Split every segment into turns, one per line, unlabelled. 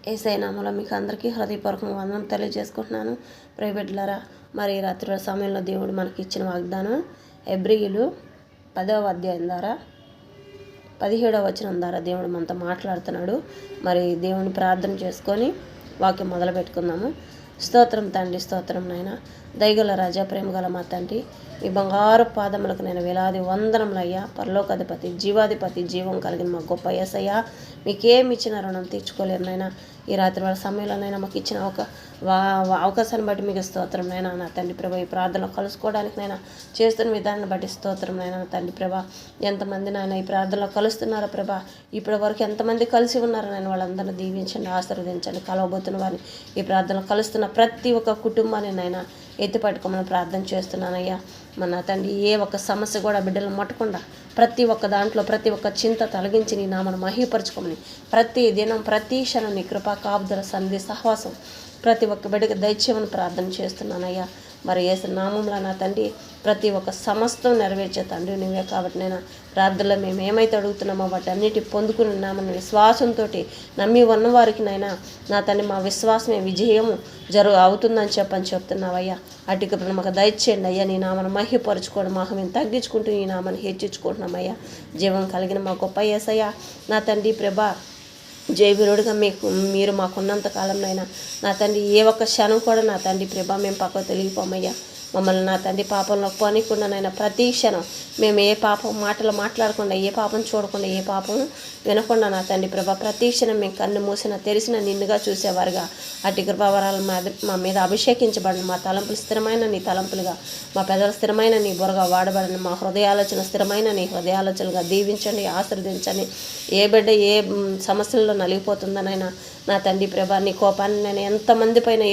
యేసయ్య నామములో మీకు అందరికీ హృదయపూర్వకంగా వందనం తెలియజేసుకుంటున్నాను. ప్రైవేట్లరా మరి రాత్రి సమయంలో దేవుడు మనకి ఇచ్చిన వాగ్దానం హెబ్రీయులు 10వ అధ్యాయం ద్వారా 17వ వచనం ద్వారా దేవుడు మనతో మాట్లాడుతున్నాడు. మరి దేవుని ప్రార్థన చేసుకొని వాక్యం మొదలు పెట్టుకుందాము. స్తోత్రం తండ్రి, స్తోత్రం నాయన, దయగల రాజా, ప్రేమగల మా తండ్రి, మీ బంగారు పాదములకు నేను వేలాది వందనములయ్యా. పరలోకాధిపతి, జీవాధిపతి, జీవం కలిగిన మా గొప్ప యేసయ్యా, మీకేమి ఇచ్చిన రుణం తీర్చుకోలేరు నాయన. ఈ రాత్రి వాళ్ళ సమయంలోనైనా మాకు ఇచ్చిన ఒక అవకాశాన్ని బట్టి మీకు స్తోత్రం నైనా. నా తండ్రి ప్రభా, ఈ ప్రార్థనలో కలుసుకోవడానికి నైనా చేస్తున్న విధానాన్ని బట్టి స్తోత్రం నైనా. నా తండ్రి ప్రభా, ఎంతమంది నాయన ఈ ప్రార్థనలో కలుస్తున్నారో ప్రభా, ఇప్పటి వరకు ఎంతమంది కలిసి ఉన్నారో నాయన, వాళ్ళందరినీ దీవించండి, ఆశీర్వదించండి. కలవబోతున్న వారిని, ఈ ప్రార్థనలో కలుస్తున్న ప్రతి ఒక్క కుటుంబాన్ని నైనా ఎత్తిపట్టుకోమని ప్రార్థన చేస్తున్నానయ్యా. మన తండ్రి ఏ ఒక్క సమస్య కూడా బిడ్డలు ముట్టకుండా ప్రతి ఒక్క దాంట్లో ప్రతి ఒక్క చింత తొలగించి నీ నామను మహిపరచుకోమని ప్రతి దినం ప్రతి క్షణం నీ కృపా కాపుదల సన్నిధి సహవాసం ప్రతి ఒక్క బిడ్డకి దయచేయమని ప్రార్థన చేస్తున్నానయ్యా. మరి యేసు నామంలో నా తండ్రి ప్రతి ఒక్క సమస్తం నెరవేర్చే తండ్రి నువ్వే. కాబట్టి నేను ప్రార్థనలో మేము ఏమైతే అడుగుతున్నామో వాటి అన్నిటి పొందుకుని ఉన్నామని విశ్వాసంతో నమ్మి ఉన్నవారికి నైనా నా తండ్రి మా విశ్వాసమే విజయము అవుతుందని చెప్తున్నావయ్యా. అటుకు మాకు దయచేయండి అయ్యా. నీ నామను మహిపరుచుకోవడం మాకు మేము తగ్గించుకుంటూ నీ నామను హెచ్చించుకుంటున్నామయ్యా. జీవం కలిగిన మా గొప్ప యేసయ్యా, నా తండ్రి ప్రభా, జయవీరుడిగా మీరు మాకున్నంత కాలంనైనా నా తండ్రి ఏ ఒక్క క్షణం కూడా నా తండ్రి ప్రభా మేము పక్కకు తెలియపోమయ్యా. మమ్మల్ని నా తండ్రి పాపంలో పోనీకుండానైనా ప్రతి క్షణం మేము ఏ పాపం మాటలు మాట్లాడకుండా, ఏ పాపం చూడకుండా, ఏ పాపం వినకుండా నా తండ్రి ప్రభా ప్రతి క్షణం మేము కన్ను మూసిన తెరిసిన నిన్నుగా చూసేవారుగా అటు కృపావరాలు మా మీద అభిషేకించబడిన మా తలంపులు స్థిరమైన నీ తలంపులుగా, మా పెదవులు స్థిరమైన నీ బుర్రగా వాడబడిన మా హృదయాలోచన స్థిరమైన నీ హృదయాలోచనగా దీవించండి, ఆశీర్వదించండి. ఏ బిడ్డ ఏ సమస్యల్లో నలిగిపోతుందనైనా నా తండ్రి ప్రభా నీ కోపాన్ని నేను ఎంతమంది పైన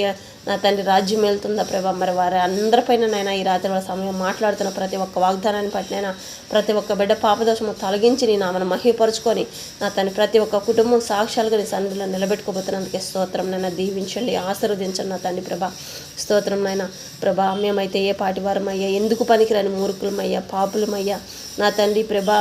నా తండ్రి రాజ్యం వెళ్తుందా ప్రభా, మరి వారి అందరిపైన నైనా ఈ రాత్రి వాళ్ళ సమయం మాట్లాడుతున్న ప్రతి ఒక్క వాగ్దానాన్ని పట్టినైనా ప్రతి ఒక్క బిడ్డ పాపదోషము తొలగించి నీ నామను మహిపరుచుకొని నా తండ్రి ప్రతి ఒక్క కుటుంబం సాక్ష్యాలుగా నీ సన్నిధిలో నిలబెట్టుకోబోతున్నందుకే స్తోత్రం నైనా. దీవించండి, ఆశీర్వదించండి నా తండ్రి ప్రభా. స్తోత్రం నైనా ప్రభా. మేమైతే ఏ పాటి వారమయ్యా, ఎందుకు పనికిరాని మూర్ఖులమయ్యా, పాపులమయ్యా నా తండ్రి ప్రభా.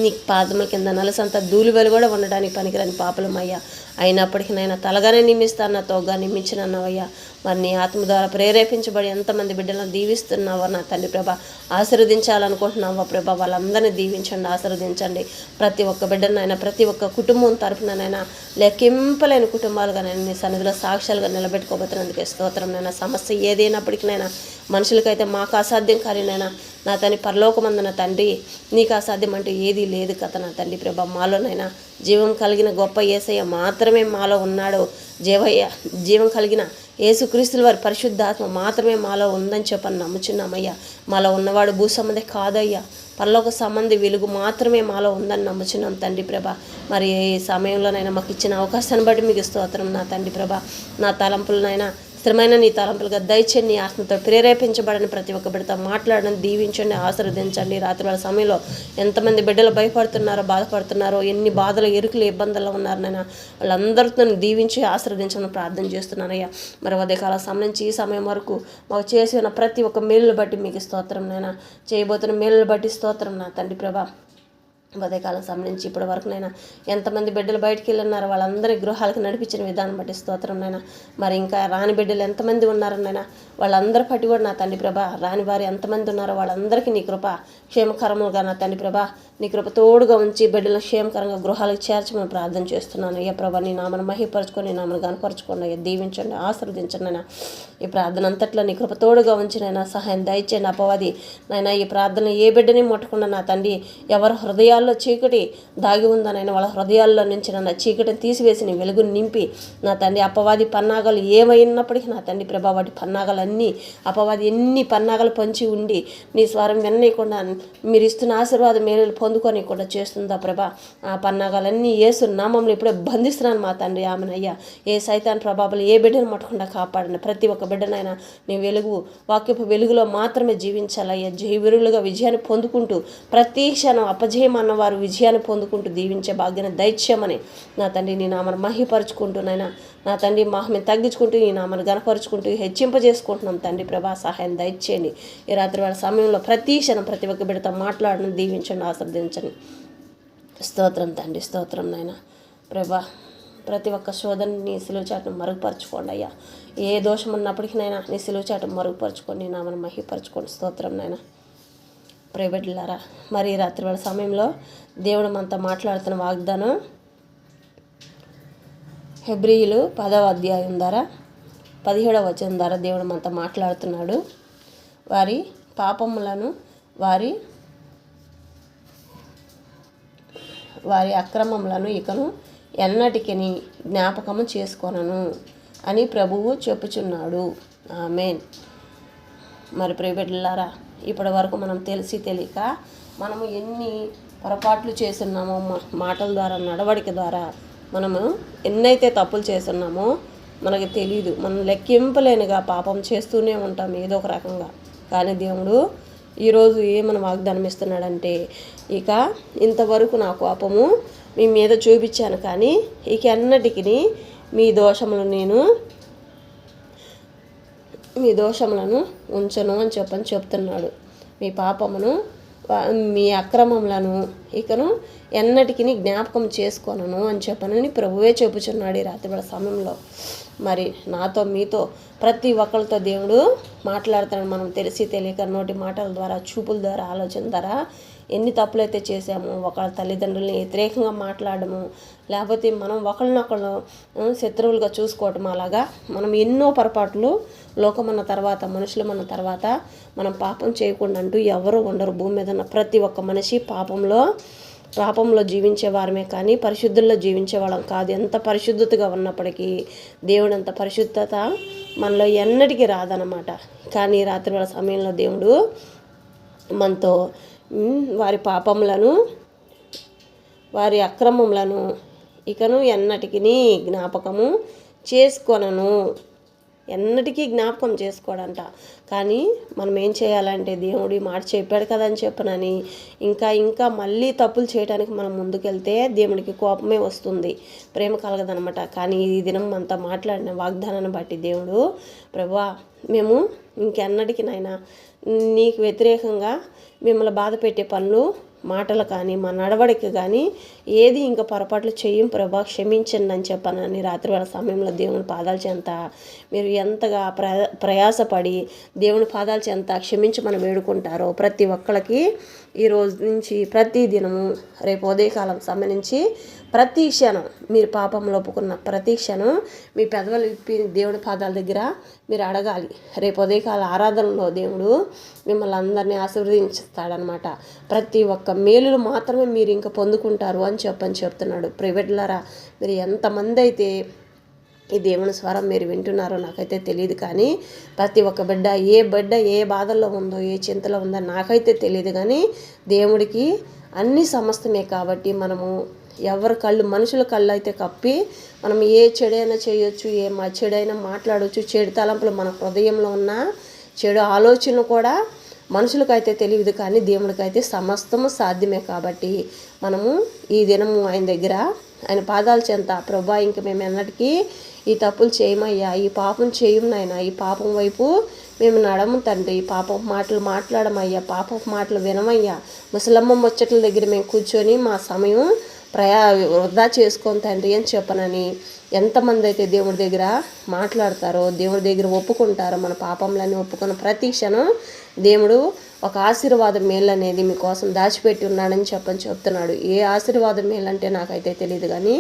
నీ పాదముల కింద నలసంత ధూళివెలు కూడా ఉండడానికి పనికిరాని పాపలమయ్యా. అయినప్పటికీ నైనా తలగానే నియమిస్తాను, నా తోగా నియమించినన్నావయ్యా. మరి నీ ఆత్మ ద్వారా ప్రేరేపించబడి ఎంతమంది బిడ్డలను దీవిస్తున్నావో నా తండ్రి ప్రభా, ఆశీర్వదించాలనుకుంటున్నావా ప్రభా, వాళ్ళందరినీ దీవించండి, ఆశీర్వదించండి. ప్రతి ఒక్క బిడ్డనైనా ప్రతి ఒక్క కుటుంబం తరపునైనా లెక్కింపలేని కుటుంబాలుగా నేను నీ సన్నిధిలో సాక్ష్యాలుగా నిలబెట్టుకోబోతున్నందుకే స్తోత్రం నైనా. సమస్య ఏదైనప్పటికీనైనా మనుషులకైతే మాకు అసాధ్యం కానినైనా నా తండ్రి పరలోకమందున తండ్రి నీకు అసాధ్యం అంటూ ఏదీ లేదు కదా నా తండ్రి ప్రభా. మాలోనైనా జీవం కలిగిన గొప్ప యేసయ్య మాత్రమే మాలో ఉన్నాడు. జీవం కలిగిన యేసుక్రీస్తుల వారి పరిశుద్ధాత్మ మాత్రమే మాలో ఉందని చెప్పని నమ్ముచున్నామయ్యా. మాలో ఉన్నవాడు భూ సంబంధి కాదయ్యా, పరలోక సంబంధి వెలుగు మాత్రమే మాలో ఉందని నమ్ముచున్నాం తండ్రి ప్రభా. మరి ఈ సమయంలోనైనా మాకు ఇచ్చిన అవకాశాన్ని బట్టి మీకు స్తోత్రం నా తండ్రి ప్రభా. నా తలంపులనైనా స్థిరమైన నీ తలంపులుగా దయచేయండి. నీ ఆత్మతో ప్రేరేపించబడని ప్రతి ఒక్క బిడ్డతో మాట్లాడని దీవించండి, ఆశీర్వదించండి. రాత్రి వాళ్ళ సమయంలో ఎంతమంది బిడ్డలు భయపడుతున్నారో, బాధపడుతున్నారో, ఎన్ని బాధలు, ఇరుకులు, ఇబ్బందుల్లో ఉన్నారనైనా వాళ్ళందరితో దీవించి ఆశీర్వదించమని ప్రార్థన చేస్తున్నానయ్యా. మరి ఉదయకాల సమయం నుంచి ఈ సమయం వరకు మాకు చేసిన ప్రతి ఒక్క మేలును బట్టి మీకు స్తోత్రం నైనా. చేయబోతున్న మేలును బట్టి స్తోత్రం నా తండ్రి ప్రభా. ఉదయకాలం సంబంధించి ఇప్పటి వరకునైనా ఎంతమంది బిడ్డలు బయటికి వెళ్ళున్నారో వాళ్ళందరి గృహాలకు నడిపించిన విధానం బట్టి స్తోత్రంనైనా. మరి ఇంకా రాని బిడ్డలు ఎంతమంది ఉన్నారనైనా వాళ్ళందరి పట్టి కూడా నా తండ్రి ప్రభా, రాని వారు ఎంతమంది ఉన్నారో వాళ్ళందరికీ నీ కృప క్షేమకరములుగా నా తండ్రి ప్రభా నీ కృప తోడుగా ఉంచి బిడ్డలను క్షేమకరంగా గృహాలకు చేర్చమని ప్రార్థన చేస్తున్నాను. అయ్యా ప్రభా, నీ నామను మహిపరచుకొని నీ నామను కనపరచుకోండి అయ్యా. దీవించండి, ఆశీర్వదించండి నైనా. ఈ ప్రార్థన అంతట్లో నీ కృప తోడుగా ఉంచినైనా సహాయం దయచేయండి. అపవాది నైనా ఈ ప్రార్థన ఏ బిడ్డని ముట్టకుండా నా తండ్రి ఎవరి హృదయాల్లో చీకటి దాగి ఉందనైనా వాళ్ళ హృదయాల్లో నుంచి నా చీకటిని తీసివేసి నీ వెలుగుని నింపి నా తండ్రి అపవాది పన్నాగాలు ఏమైనప్పటికీ నా తండ్రి ప్రభా వాటి పన్నాగాలన్నీ అపవాది ఎన్ని పన్నాగాలు పంచి ఉండి నీ స్వరం విననీయకుండా మీరు ఇస్తున్న ఆశీర్వాదం మేలు పొందుకొని కూడా చేస్తుందా ప్రభా. ఆ పన్నాగాలన్నీ యేసు నామంలో ఇప్పుడే బంధిస్తున్నాను మా తండ్రి. ఆమెనయ్యా ఏ సైతాన్ ప్రభావాలు ఏ బిడ్డను ముట్టకుండా కాపాడిన ప్రతి ఒక్క బిడ్డనైనా నీ వెలుగు వాక్యపు వెలుగులో మాత్రమే జీవించాలయ్యా. జయవీరులుగా విజయాన్ని పొందుకుంటూ ప్రతి క్షణం అపజయం అన్నవారు విజయాన్ని పొందుకుంటూ దీవించే భాగ్యాన్ని దయచేయమని నా తండ్రి నీ నామను మహిపరుచుకుంటూనైనా నా తండ్రి మహిమను తగ్గించుకుంటూ నీ నామను గనపరుచుకుంటూ హెచ్చింపజేసుకుంటున్నాం తండ్రి ప్రభా. సహాయం దయచేయండి. ఈ రాత్రి వాళ్ళ సమయంలో ప్రతి క్షణం ప్రతి ఒక్క బిడ్డతో మాట్లాడడం దీవించండి, ఆశీర్వదించండి. స్తోత్రం తండ్రి, స్తోత్రం నాయన ప్రభా. ప్రతి ఒక్క శోధన నీ సిలువ చాటును మరుగుపరచుకోండి అయ్యా. ఏ దోషం ఉన్నప్పటికీ నైనా నీ సిలువ చాటును మరుగుపరచుకోండి, నామను మహిపరచుకోండి. స్తోత్రం నాయన. ప్రియబిడ్డలారా, మరి రాత్రి వేళ సమయంలో దేవుడు మనతో మాట్లాడుతున్న వాగ్దానం హెబ్రీయులు 10వ అధ్యాయం ద్వారా 17వ వచనం ద్వారా దేవుడు మనతో మాట్లాడుతున్నాడు. వారి పాపములను వారి అక్రమములను ఇకను ఎన్నటికి జ్ఞాపకము చేసుకొనను అని ప్రభువు చెప్పుచున్నాడు. ఆమేన్. మరి ప్రియబిడ్డలారా, ఇప్పటి వరకు మనం తెలిసి తెలియక మనము ఎన్ని పొరపాట్లు చేస్తున్నామో, మాటల ద్వారా, నడవడిక ద్వారా మనము ఎన్నైతే తప్పులు చేస్తున్నామో మనకు తెలియదు. మనం లెక్కింపలేనిగా పాపం చేస్తూనే ఉంటాం ఏదో ఒక రకంగా. కానీ దేవుడు ఈరోజు ఏమని వాగ్దానం ఇస్తున్నాడంటే, ఇక ఇంతవరకు నా కోపము మీ మీద చూపించాను, కానీ ఇక ఎన్నటికి మీ దోషములను ఉంచను అని చెప్తున్నాడు. మీ పాపమును, మీ అక్రమములను ఇకను ఎన్నటికి జ్ఞాపకం చేసుకోనను అని చెప్పనని ప్రభువే చెప్పుచున్నాడు ఈ రాత్రి సమయంలో. మరి నాతో, మీతో, ప్రతి ఒక్కరితో దేవుడు మాట్లాడుతాడు. మనం తెలిసి తెలియక నోటి మాటల ద్వారా, చూపుల ద్వారా, ఆలోచన ద్వారా ఎన్ని తప్పులైతే చేసామో, ఒకళ్ళ తల్లిదండ్రులని వ్యతిరేకంగా మాట్లాడము, లేకపోతే మనం ఒకళ్ళనొకళ్ళు శత్రువులుగా చూసుకోవటం, అలాగా మనం ఎన్నో పొరపాట్లు లోకమన్న తర్వాత, మనుషులమన్న తర్వాత మనం పాపం చేయకుండా అంటూ ఎవరు ఉండరు. భూమి మీద ఉన్న ప్రతి ఒక్క మనిషి పాపంలో జీవించే వారమే, కానీ పరిశుద్ధుల్లో జీవించే వాళ్ళం కాదు. ఎంత పరిశుద్ధతగా ఉన్నప్పటికీ దేవుడు అంత పరిశుద్ధత మనలో ఎన్నటికీ రాదన్నమాట. కానీ రాత్రి వేళ సమయంలో దేవుడు మనతో వారి పాపములను, వారి అక్రమములను ఇకను ఎన్నటికి జ్ఞాపకము చేసుకొనను, ఎన్నటికీ జ్ఞాపకం చేసుకోడంట. కానీ మనం ఏం చేయాలంటే, దేవుడి మాట చెప్పాడు కదా అని చెప్పనని ఇంకా మళ్ళీ తప్పులు చేయడానికి మనం ముందుకెళ్తే దేవుడికి కోపమే వస్తుంది, ప్రేమ కలగదనమాట. కానీ ఈ దినం అంతా మాట్లాడిన వాగ్దానాన్ని బట్టి దేవుడు, ప్రభువా, మేము ఇంకెన్నటికి నాయనా నీకు వ్యతిరేకంగా మిమ్మల్ని బాధ పెట్టే పనులు, మాటలు కానీ, మా నడవడిక కానీ ఏది ఇంకా పొరపాట్లు చేయం ప్రభా, క్షమించండి అని చెప్పనని రాత్రి వేళ సమయంలో దేవుని పాదాల చెంత మీరు ఎంతగా ప్రయాసపడి దేవుని పాదాల చెంత క్షమించమని వేడుకుంటారో, ప్రతి ఒక్కళ్ళకి ఈ రోజు నుంచి ప్రతి దినము, రేపు ఉదయకాలం సంబంధించి ప్రతి క్షణం మీరు పాపంలో ఒప్పుకున్న ప్రతి క్షణం మీ పెదవులు విప్పి దేవుడి పాదాల దగ్గర మీరు అడగాలి. రేపు ఉదయకాల ఆరాధనలో దేవుడు మిమ్మల్ని అందరినీ ఆశీర్వదించుతాడనమాట. ప్రతి ఒక్క మేలులు మాత్రమే మీరు ఇంకా పొందుకుంటారు అని చెప్తున్నాడు. ప్రైవేట్లారా, మీరు ఎంతమంది అయితే ఈ దేవుని స్వరం మీరు వింటున్నారో నాకైతే తెలియదు, కానీ ప్రతి ఒక్క బిడ్డ ఏ బాధల్లో ఉందో, ఏ చింతలో ఉందో నాకైతే తెలియదు, కానీ దేవుడికి అన్ని సమస్తమే. కాబట్టి మనము మనుషుల కళ్ళు అయితే కప్పి మనం ఏ చెడైనా చేయొచ్చు, ఏ చెడైనా మాట్లాడవచ్చు. చెడు తలంపులు మన హృదయంలో ఉన్న చెడు ఆలోచనలు కూడా మనుషులకైతే తెలియదు, కానీ దేవుడికైతే సమస్తము సాధ్యమే. కాబట్టి మనము ఈ దినము ఆయన దగ్గర, ఆయన పాదాల చెంత, ప్రభా ఇంక మేము ఎన్నటికీ ఈ తప్పులు చేయమయ్యా, ఈ పాపం చేయం నాయనా, ఈ పాపం వైపు మేము నడము తండ్రి, పాపం మాటలు మాట్లాడమయ్యా, పాపం మాటలు వినమయ్యా, ముసలమ్మ ముచ్చట్ల దగ్గర మేము కూర్చొని మా సమయం వృధా చేసుకోని తండ్రి అని చెప్పనని ఎంతమంది అయితే దేవుడి దగ్గర మాట్లాడతారో, దేవుడి దగ్గర ఒప్పుకుంటారో, మన పాపంలన్నీ ఒప్పుకున్న ప్రతి క్షణం దేవుడు ఒక ఆశీర్వాదం మేలు అనేది మీకోసం దాచిపెట్టి ఉన్నాడని చెప్తున్నాడు. ఏ ఆశీర్వాదం మేలు అంటే నాకైతే తెలియదు, కానీ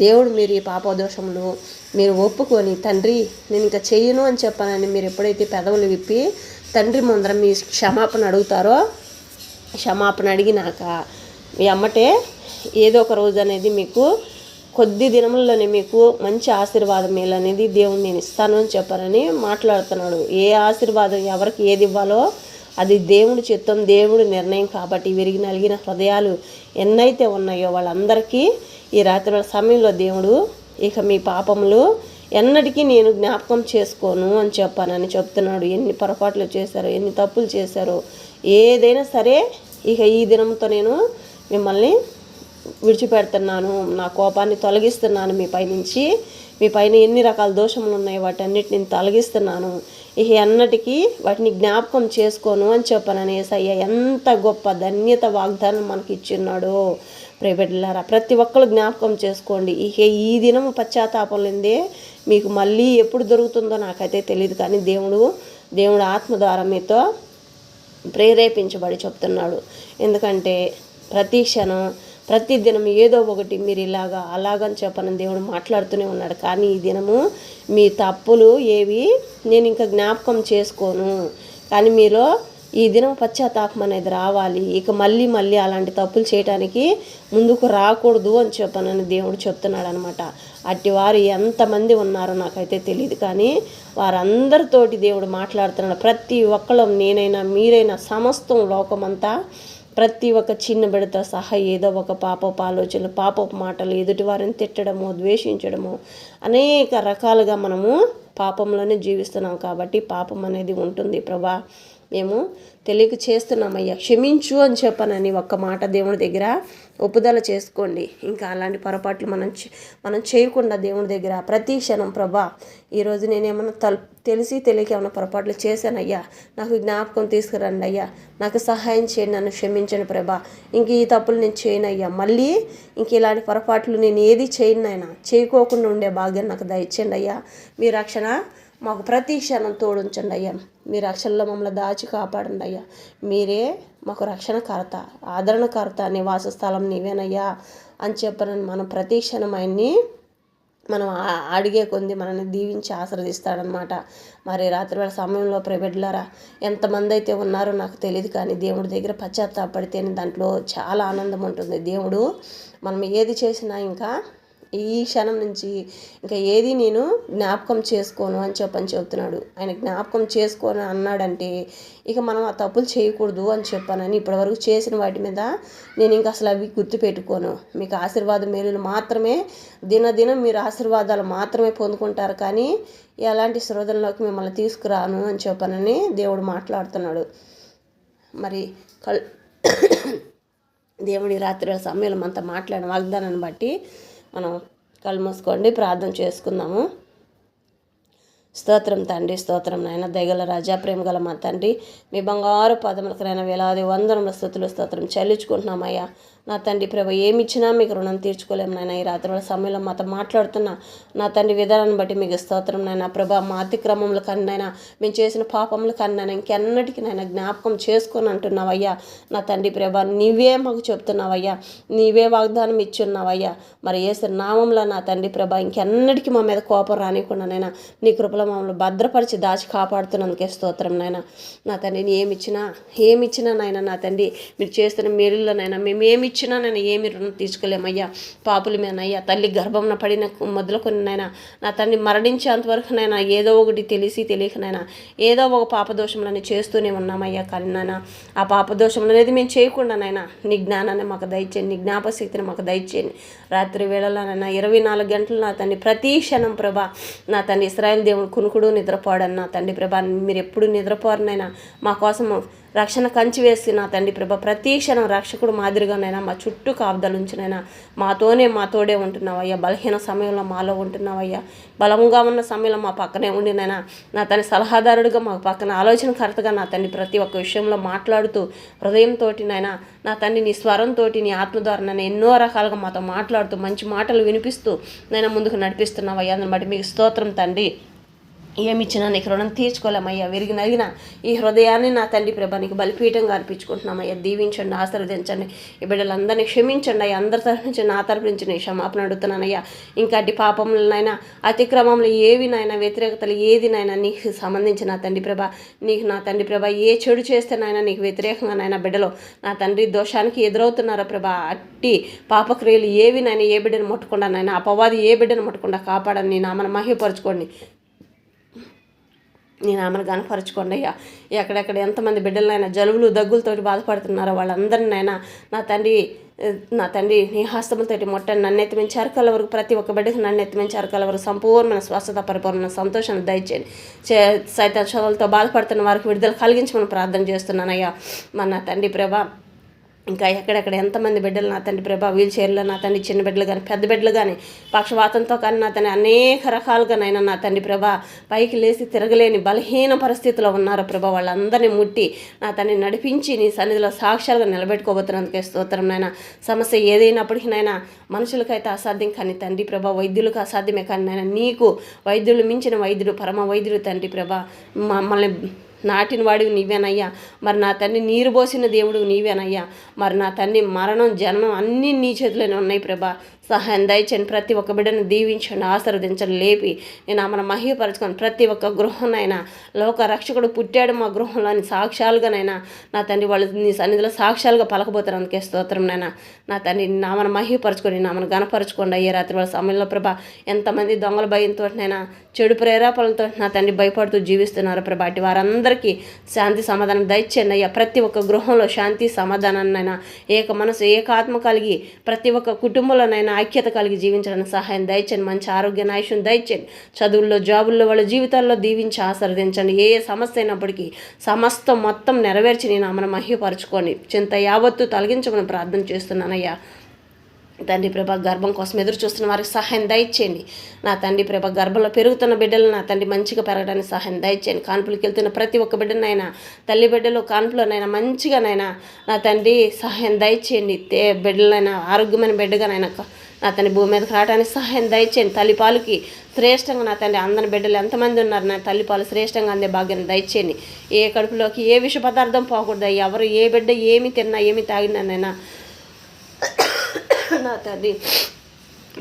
దేవుడు మీరు ఈ పాపదోషములు మీరు ఒప్పుకొని, తండ్రి నేను ఇంకా చెయ్యను అని చెప్పనని మీరు ఎప్పుడైతే పెదవులు విప్పి తండ్రి ముందర మీ క్షమాపణ అడుగుతారో, క్షమాపణ అడిగినాక మీ అమ్మటే ఏదో ఒక రోజు అనేది మీకు కొద్ది దినముల్లోనే మీకు మంచి ఆశీర్వాదం మేలు అనేది దేవుడు నేను ఇస్తాను అని చెప్పారని మాట్లాడుతున్నాడు. ఏ ఆశీర్వాదం ఎవరికి ఏది ఇవ్వాలో అది దేవుడి చిత్తం, దేవుడి నిర్ణయం. కాబట్టి విరిగి నలిగిన హృదయాలు ఎన్నైతే ఉన్నాయో వాళ్ళందరికీ ఈ రాత్రి సమయంలో దేవుడు ఇక మీ పాపములు ఎన్నటికీ నేను జ్ఞాపకం చేసుకోను అని చెప్పానని చెప్తున్నాడు. ఎన్ని పొరపాట్లు చేశారో, ఎన్ని తప్పులు చేశారో, ఏదైనా సరే ఇక ఈ దినంతో నేను మిమ్మల్ని విడిచిపెడుతున్నాను, నా కోపాన్ని తొలగిస్తున్నాను మీ పైనుంచి, మీ పైన ఎన్ని రకాల దోషములు ఉన్నాయి వాటన్నిటిని నేను తొలగిస్తున్నాను, ఇక ఎన్నటికీ వాటిని జ్ఞాపకం చేసుకోను అని చెప్పానని యేసయ్య ఎంత గొప్ప ధన్యత వాగ్దానం మనకి ఇచ్చిన్నాడో. ప్రియబిడ్డలారా, ప్రతి ఒక్కరు జ్ఞాపకం చేసుకోండి. ఇక ఈ దినము పశ్చాత్తాపం లేదే మీకు మళ్ళీ ఎప్పుడు దొరుకుతుందో నాకైతే తెలియదు, కానీ దేవుడు ఆత్మ ద్వారా మీతో ప్రేరేపించబడి చెప్తున్నాడు. ఎందుకంటే ప్రతి క్షణం ప్రతి దినం ఏదో ఒకటి మీరు అలాగని చెప్పని దేవుడు మాట్లాడుతూనే ఉన్నాడు. కానీ ఈ దినము మీ తప్పులు ఏవి నేను ఇంకా జ్ఞాపకం చేసుకోను, కానీ మీలో ఈ దినం పశ్చాత్తాపం అనేది రావాలి, ఇక మళ్ళీ అలాంటి తప్పులు చేయడానికి ముందుకు రాకూడదు అని చెప్పనని దేవుడు చెప్తున్నాడు అనమాట. అట్టి వారు ఎంతమంది ఉన్నారో నాకైతే తెలియదు, కానీ వారందరితోటి దేవుడు మాట్లాడుతున్నాడు. ప్రతి ఒక్కళ్ళం, నేనైనా మీరైనా, సమస్తం లోకమంతా ప్రతి ఒక్క చిన్న బిడ్డతో సహా ఏదో ఒక పాపపు ఆలోచనలు, పాపపు మాటలు, ఎదుటి వారిని తిట్టడము, ద్వేషించడము, అనేక రకాలుగా మనము పాపంలోనే జీవిస్తున్నాం. కాబట్టి పాపం అనేది ఉంటుంది. ప్రభా, మేము తెలియక చేస్తున్నామయ్యా, క్షమించు అని చెప్పనని ఒక్క మాట దేవుని దగ్గర ఒప్పుదల చేసుకోండి. ఇంకా అలాంటి పొరపాట్లు మనం చేయకుండా దేవుని దగ్గర ప్రతి క్షణం, ప్రభా ఈరోజు నేనేమన్నా తెలిసి తెలియక ఏమైనా పొరపాట్లు చేశానయ్యా, నాకు జ్ఞాపకం తీసుకురండి అయ్యా, నాకు సహాయం చేయండి, నన్ను క్షమించండి ప్రభా, ఇంక ఈ తప్పులు నేను చేయనయ్యా, మళ్ళీ ఇంక ఇలాంటి పొరపాట్లు నేను ఏది చేయనైనా చేయకోకుండా ఉండే భాగ్యం నాకు దయచేయండి అయ్యా. మీ రక్షణ మాకు ప్రతి క్షణం తోడుంచండి అయ్యా, మీ రక్షణలో మమ్మల్ని దాచి కాపాడండి అయ్యా. మీరే మాకు రక్షణకర్త, ఆదరణకర్త, నివాస స్థలం నీవేనయ్యా అని చెప్పనని మనం ప్రతి క్షణం ఆయన్ని మనం అడిగే కొంది మనల్ని దీవించి ఆశీర్వదిస్తాడనమాట. మరి రాత్రివేళ సమయంలో ప్రియబిడ్డలారా, ఎంతమంది అయితే ఉన్నారో నాకు తెలియదు, కానీ దేవుడి దగ్గర పశ్చాత్తాపడితేనే దాంట్లో చాలా ఆనందం ఉంటుంది. దేవుడు మనం ఏది చేసినా ఇంకా ఈ క్షణం నుంచి ఇంకా ఏది నేను జ్ఞాపకం చేసుకోను అని చెప్తున్నాడు. ఆయన జ్ఞాపకం చేసుకోను అన్నాడంటే ఇక మనం ఆ తప్పులు చేయకూడదు అని చెప్పానని ఇప్పటివరకు చేసిన వాటి మీద నేను ఇంకా అసలు అవి గుర్తుపెట్టుకోను. మీకు ఆశీర్వాద మేలులు మాత్రమే, దినదినం మీరు ఆశీర్వాదాలు మాత్రమే పొందుకుంటారు, కానీ ఎలాంటి శోధనలోకి మిమ్మల్ని తీసుకురాను అని చెప్పానని దేవుడు మాట్లాడుతున్నాడు. మరి దేవుడి రాత్రి సమయంలో మనతో మాట్లాడిన వాగ్దానాన్ని బట్టి మనం కళ్ళు మూసుకోండి, ప్రార్థన చేసుకుందాము. స్తోత్రం తండ్రి, స్తోత్రం నాయన, దయగల రాజా, ప్రేమ గల మా తండ్రి, మీ బంగారు పాదములకు నాయన వేలాది వందనముల స్తుతులు స్తోత్రం చెల్లించుకుంటున్నామయ్యా. నా తండ్రి ప్రభు, ఏమిచ్చినా మీకు రుణం తీర్చుకోలేము నాయన. ఈ రాత్రి సమయంలో మాతో మాట్లాడుతున్నా నా తండ్రి విధానాన్ని బట్టి మీకు స్తోత్రం నాయన. ప్రభా, మా అతిక్రమములు కన్నైనా, మేము చేసిన పాపములు కన్నైనా ఇంకెన్నటికీ నాయన జ్ఞాపకం చేసుకొని అంటున్నావయ్యా. నా తండ్రి ప్రభా, నీవే మాకు చెప్తున్నావయ్యా, నీవే వాగ్దానం ఇచ్చున్నావయ్యా. మరి యేసు నామంలో నా తండ్రి ప్రభా, ఇంకెన్నటికీ మా మీద కోపం రానికుండా నైనా నీ కృపలో మమ్మల్ని భద్రపరిచి దాచి కాపాడుతున్నందుకే స్తోత్రం నాయన. నా తండ్రిని ఏమిచ్చినా నాయన, నా తండ్రి మీరు చేస్తున్న మేలులో నైనా మేము ఏమిచ్చినా నేను ఏమి రుణం తీసుకోలేమయ్యా. పాపులు మేనయ్యా, తల్లి గర్భంన పడిన మొదలుకొని నైనా నా తండ్రి మరణించేంతవరకు నైనా ఏదో ఒకటి తెలియకనైనా ఏదో ఒక పాపదోషములని చేస్తూనే ఉన్నామయ్యా. కానీ నాయన ఆ పాపదోషములు అనేది మేము చేయకుండా నైనా నీ జ్ఞానాన్ని మాకు దయచేయండి, నీ జ్ఞాపశక్తిని మాకు దయచేయండి. రాత్రి వేళలోనైనా 24 గంటలు నా తండ్రి ప్రతి క్షణం ప్రభా, నా తండ్రి ఇశ్రాయేలు దేవుడు కునుకుడు నిద్రపోడన్నా తండ్రి ప్రభా, మీరు ఎప్పుడు నిద్రపోరనైనా మా కోసం రక్షణ కంచి వేసి నా తండ్రి ప్రభా, ప్రతి క్షణం రక్షకుడు మాదిరిగానైనా మా చుట్టూ కాపుదలుంచినైనా మా తోడే ఉంటున్నావయ్యా. బలహీన సమయంలో మాలో ఉంటున్నావయ్యా, బలంగా ఉన్న సమయంలో మా పక్కనే ఉండినైనా నా తండ్రి సలహాదారుడిగా మా పక్కన ఆలోచనకర్తగా నా తండ్రి ప్రతి ఒక్క విషయంలో మాట్లాడుతూ హృదయంతో నైనా నా తండ్రి నీ స్వరంతో నీ ఆత్మ ద్వారా నన్ను ఎన్నో రకాలుగా మాతో మాట్లాడుతూ మంచి మాటలు వినిపిస్తూ నైనా ముందుకు నడిపిస్తున్నావయ్యా. దాన్ని బట్టి మీకు స్తోత్రం తండ్రి. ఏమిచ్చినా నీకు రుణం తీర్చుకోలేమయ్యా. విరిగి నలిగిన ఈ హృదయాన్ని నా తండ్రి ప్రభా నీకు బలిపీఠంగా అర్పించుకుంటున్నామయ్యా. దీవించండి, ఆశీర్వదించండి, ఈ బిడ్డలందరినీ క్షమించండి అయ్యా. అందరి తరఫు నుంచి నా తరఫు నుంచి నేను క్షమాపణ అడుగుతున్నానయ్యా. ఇంకా అట్టి పాపములనైనా అతిక్రమంలో ఏవినైనా వ్యతిరేకతలు ఏదినైనా నీకు సంబంధించి నా తండ్రి ప్రభా, నీకు నా తండ్రి ప్రభా ఏ చెడు చేస్తేనైనా నీకు వ్యతిరేకంగా నైనా బిడ్డలో నా తండ్రి దోషానికి ఎదురవుతున్నారో ప్రభా, అట్టి పాపక్రియలు ఏవినైనా ఏ బిడ్డను ముట్టకుండా నైనా అపవాది ఏ బిడ్డను ముట్టకుండా కాపాడని నీ నామను మహిమపరచుకోండి, నీ నామను గనపరచుకోండి అయ్యా. ఎక్కడెక్కడ ఎంతమంది బిడ్డలైనా జలుబులు దగ్గులతోటి బాధపడుతున్నారో వాళ్ళందరినైనా నా తండ్రి నీ హస్తములతోటి ముట్టండి. నన్నెత్తి నుంచి అరకల వరకు ప్రతి ఒక్క బిడ్డకి నన్నెత్తి నుంచి అరకల వరకు సంపూర్ణ స్వస్థత, పరిపూర్ణ సంతోషాన్ని దయచేయండి. సైతాన్ శోధనలతో బాధపడుతున్న వారికి విడుదల కలిగించి మనం ప్రార్థన చేస్తున్నానయ్యా. మన తండ్రి ప్రభా, ఇంకా ఎక్కడెక్కడ ఎంతమంది బిడ్డలు నా తండ్రి ప్రభా వీల్ చైర్లో నా తండ్రి చిన్న బిడ్డలు కానీ పెద్ద బిడ్డలు కానీ పక్షవాతంతో కానీ నా తండ్రి అనేక రకాలుగానైనా నా తండ్రి ప్రభా పైకి లేచి తిరగలేని బలహీన పరిస్థితిలో ఉన్నారు ప్రభా. వాళ్ళందరినీ ముట్టి నా తండ్రి నడిపించి నీ సన్నిధిలో సాక్ష్యాలుగా నిలబెట్టుకోబోతున్నందుకే స్తోత్రం నాయన. సమస్య ఏదైనప్పటికీ నాయన మనుషులకైతే అసాధ్యం కానీ తండ్రి ప్రభా వైద్యులకు అసాధ్యమే కానీ నాయన నీకు వైద్యులు మించిన వైద్యుడు పరమ వైద్యుడు తండ్రి ప్రభా. మమ్మల్ని నాటిన వాడివి నీవేనయ్యా. మరి నా తండ్రి నీరు పోసిన దేవుడు నీవేనయ్యా. మరి నా తండ్రి మరణం జన్మం అన్నీ నీ చేతిలోనే ఉన్నాయి ప్రభా. సహాయం దయచేయండి. ప్రతి ఒక్క బిడ్డను దీవించండి, ఆశీర్వదించండి, లేపి నేను ఆమెను మహిమపరచుకొని ప్రతి ఒక్క గృహంనైనా లోక రక్షకుడు పుట్టాడు మా గృహంలో అని సాక్ష్యాలుగానైనా నా తండ్రి వాళ్ళు నీ సన్నిధిలో సాక్ష్యాలుగా పలకబోతారు. అందుకే స్తోత్రం నాయన. నా తండ్రి నామను మహిమపరచుకొని నామను గణపరచుకోండి అయ్యే రాత్రి వాళ్ళ సమయంలో ప్రభా. ఎంతమంది దొంగల భయంతోనైనా చెడు ప్రేరేపణలతో నా తండ్రి భయపడుతూ జీవిస్తున్నారు ప్రభా. అటు వారందరికీ శాంతి సమాధానం దయచేయండి అయ్యా. ప్రతి ఒక్క గృహంలో శాంతి సమాధానాన్నైనా ఏక మనసు ఏకాత్మ కలిగి ప్రతి ఒక్క కుటుంబంలోనైనా ఐక్యత కలిగి జీవించడానికి సహాయం దయచేయండి. మంచి ఆరోగ్య నాయసం దయచేయండి. చదువుల్లో జాబుల్లో వాళ్ళ జీవితాల్లో దీవించి ఆశీర్వదించండి. ఏ సమస్య అయినప్పటికీ సమస్తం మొత్తం నెరవేర్చి నేను ఆమెను మహిమపరచుకొని చింత యావత్తు తొలగించమని ప్రార్థన చేస్తున్నానయ్యా. తండ్రి ప్రభా గర్భం కోసం ఎదురు చూస్తున్న వారికి సహాయం దయచేయండి. నా తండ్రి ప్రభా గర్భంలో పెరుగుతున్న బిడ్డలు నా తండ్రి మంచిగా పెరగడానికి సహాయం దయచేయండి. కాన్పులకు వెళ్తున్న ప్రతి ఒక్క బిడ్డనైనా తల్లి బిడ్డలు కాన్పులోనైనా మంచిగానైనా నా తండ్రి సహాయం దయచేయండి. బిడ్డలైనా ఆరోగ్యమైన బిడ్డగానైనా నా తండ్రి భూమి మీదకి రావడానికి సహాయం దయచేయండి. తల్లిపాలుకి శ్రేష్టంగా నా తండ్రి అందని బిడ్డలు ఎంతమంది ఉన్నారు నా తల్లిపాలు శ్రేష్టంగా అందే భాగ్యాన్ని దయచేయండి. ఏ కడుపులోకి ఏ విష పదార్థం పోకూడదు. ఎవరు ఏ బిడ్డ ఏమి తిన్నా ఏమి తాగినానైనా నా తండ్రి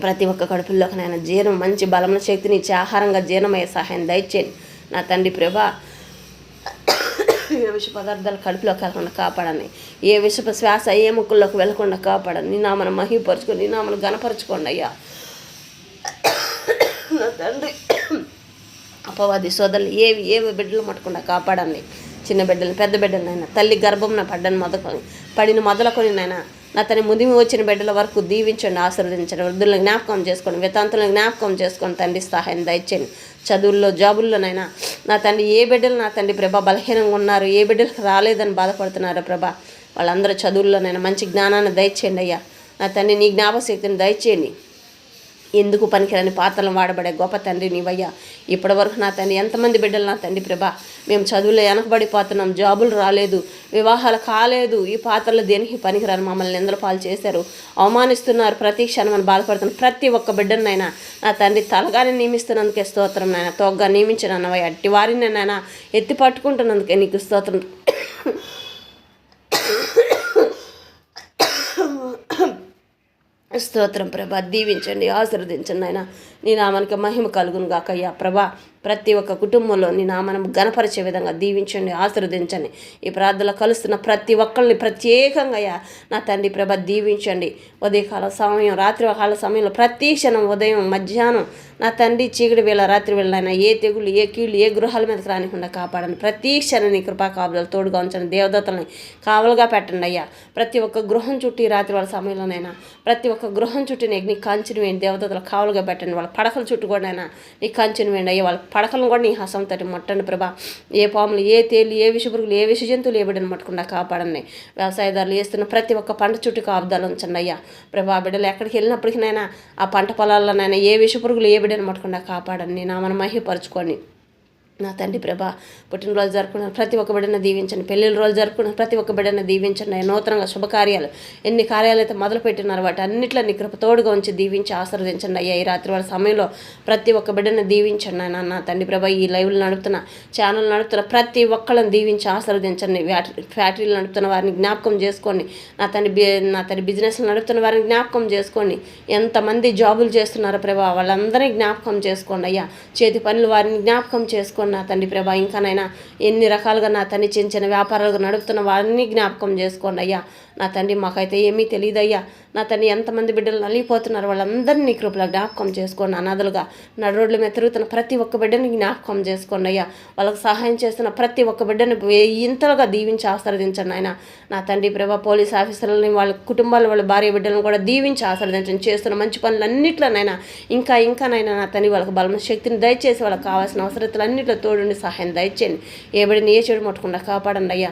ప్రతి ఒక్క కడుపుల్లోకి నాయన జీర్ణం మంచి బలమైన శక్తిని ఇచ్చే ఆహారంగా జీర్ణమయ్యే సహాయం దయచేయండి. నా తండ్రి ప్రభా ఏ విష పదార్థాలు కడుపులోకి వెళ్ళకుండా కాపాడని, ఏ విషపు శ్వాస ఏ ముక్కుల్లోకి వెళ్ళకుండా కాపాడని నీ నామను మహిమపరచుకొని నీ నామను గణపరచుకోండి అయ్యా. నా తండ్రి అపవాది సోదరులు ఏవి బిడ్డలు మట్టకుండా కాపాడండి. చిన్న బిడ్డలు పెద్ద బిడ్డలనైనా తల్లి గర్భంన పడిన మొదలుకొని నాయన నా తన ముదిమి వచ్చిన బిడ్డల వరకు దీవించండి, ఆశీర్వదించండి. వృద్ధులను జ్ఞాపకం చేసుకోండి, వితాంతులను జ్ఞాపకం చేసుకోండి. తండ్రి సహాయం దయచేయండి. చదువుల్లో జాబుల్లోనైనా నా తండ్రి ఏ బిడ్డలు నా తండ్రి ప్రభా బలహీనంగా ఉన్నారు, ఏ బిడ్డలకు రాలేదని బాధపడుతున్నారో ప్రభా వాళ్ళందరూ చదువుల్లోనైనా మంచి జ్ఞానాన్ని దయచేయండి అయ్యా. నా తండ్రి నీ జ్ఞాపశక్తిని దయచేయండి. ఎందుకు పనికిరాని పాత్రలను వాడబడే గొప్ప తండ్రి నీవయ్యా. ఇప్పటి వరకు నా తండ్రి ఎంతమంది బిడ్డలు నా తండ్రి ప్రభా మేము చదువులో వెనకబడిపోతున్నాం, జాబులు రాలేదు, వివాహాలు కాలేదు, ఈ పాత్రలు దేనికి పనికిరాని మమ్మల్ని నిందల పాలు చేశారు, అవమానిస్తున్నారు, ప్రతి క్షణం అని బాధపడుతున్నారు. ప్రతి ఒక్క బిడ్డనైనా నా తండ్రి తలగానే నియమిస్తున్నందుకే స్తోత్రం నాయన. తోగ్గా నియమించిన అన్నవయ్య అట్టి వారిని నాయన ఎత్తి పట్టుకుంటున్నందుకే నీకు స్తోత్రం. స్తోత్రం ప్రభా. దీవించండి, ఆశీర్వదించండి ఆయన. నీ నామానికి మహిమ కలుగును గాకయ్యా ప్రభా. ప్రతి ఒక్క కుటుంబంలో నీ నామను గణపరిచే విధంగా దీవించండి, ఆశీర్వదించండి. ఈ ప్రార్థనలో కలుస్తున్న ప్రతి ఒక్కరిని ప్రత్యేకంగా అయ్యా నా తండ్రి ప్రభ దీవించండి. ఉదయకాల సమయం రాత్రి కాల సమయంలో ప్రతి క్షణం ఉదయం మధ్యాహ్నం నా తండ్రి చీకటి వేళ రాత్రి వేళ ఏ తెగులు ఏ కీళ్ళు ఏ గృహాల మీదకి రానికుండా కాపాడండి. ప్రతి క్షణం నీ కృపా కాపుదలు తోడుగా ఉంచండి. దేవదత్తల్ని కావలుగా పెట్టండి అయ్యా. ప్రతి ఒక్క గృహం చుట్టి రాత్రి వాళ్ళ సమయంలోనైనా ప్రతి ఒక్క గృహం చుట్టూ నీ కంచెను వేయండి. దేవదత్తలు కావలుగా పెట్టండి. వాళ్ళ పడకల చుట్టూ కూడా అయినా నీ కంచెను వేయండి అయ్యా. వాళ్ళ పడకలను కూడా నీ హసం తట్టి ముట్టండి ప్రభా. ఏ పాములు ఏ తేళ్ళు ఏ విషపురుగులు ఏ విష జంతువులు ఏ బిడ్డను ముట్టకుండా కాపాడండి. వ్యవసాయదారులు వేస్తున్న ప్రతి ఒక్క పంట చుట్టూ కాపుదలు ఉంచండి అయ్యా ప్రభా. బిడ్డలు ఎక్కడికి వెళ్ళినప్పటికీనైనా ఆ పంట పొలాల్లోనైనా ఏ విషపురుగులు ఏ బిడ్డను ముట్టకుండా కాపాడండి. నా మన మహిమపరచుకోండి. నా తండ్రి ప్రభా పుట్టినరోజు జరుపుకున్న ప్రతి ఒక్క బిడ్డను దీవించండి. పెళ్ళిళ్ళ రోజు జరుపుకున్న ప్రతి ఒక్క బిడ్డను దీవించండి. నూతనంగా శుభకార్యాలు ఎన్ని కార్యాలు అయితే మొదలుపెట్టినారు వాటి అన్నింటిలో నీ కృప తోడుగా ఉంచి దీవించి ఆశీర్వదించండి అయ్యా. ఈ రాత్రి వాళ్ళ సమయంలో ప్రతి ఒక్క బిడ్డను దీవించండి ఆయన. నా తండ్రి ప్రభా ఈ లైవ్లు నడుపుతున్న ఛానల్ నడుపుతున్న ప్రతి ఒక్కళ్ళని దీవించి ఆశీర్వదించండి. ఫ్యాక్టరీలు నడుపుతున్న వారిని జ్ఞాపకం చేసుకోండి. నా తండ్రి బిజినెస్లు నడుపుతున్న వారిని జ్ఞాపకం చేసుకోండి. ఎంతమంది జాబులు చేస్తున్నారో ప్రభా వాళ్ళందరినీ జ్ఞాపకం చేసుకోండి అయ్యా. చేతి పనులు వారిని జ్ఞాపకం చేసుకోండి నా తండ్రి ప్రభా. ఇంకానైనా ఎన్ని రకాలుగా నా తండ్రి చిన్న చిన్న వ్యాపారాలుగా నడుపుతున్న వారిని జ్ఞాపకం చేసుకోండి అయ్యా. నా తండ్రి మాకైతే ఏమీ తెలియదయ్యా. నా తండ్రి ఎంతమంది బిడ్డలు నలిగిపోతున్నారు వాళ్ళందరినీ కృపలో జ్ఞాపకం చేసుకోండి. అనాథలుగా నడు రోడ్ల మీద తిరుగుతున్న ప్రతి ఒక్క బిడ్డని జ్ఞాపకం చేసుకోండి అయ్యా. వాళ్ళకి సహాయం చేస్తున్న ప్రతి ఒక్క బిడ్డని ఇంతలుగా దీవించి ఆశీర్వదించండి ఆయన. నా తండ్రి ప్రభా పోలీస్ ఆఫీసర్లని వాళ్ళ కుటుంబాలు వాళ్ళ భార్య బిడ్డలను కూడా దీవించి ఆశీర్వదించండి. చేస్తున్న మంచి పనులన్నింటిలోనైనా ఇంకా నా తండ్రి వాళ్ళకి బలమైన శక్తిని దయచేసి వాళ్ళకి కావాల్సిన అవసరతలు అన్నింటిలో తోడుండి సహాయం దయచేయండి. ఏ బిడ్డని ఏ చెడు ముట్టకుండా కాపాడండి అయ్యా.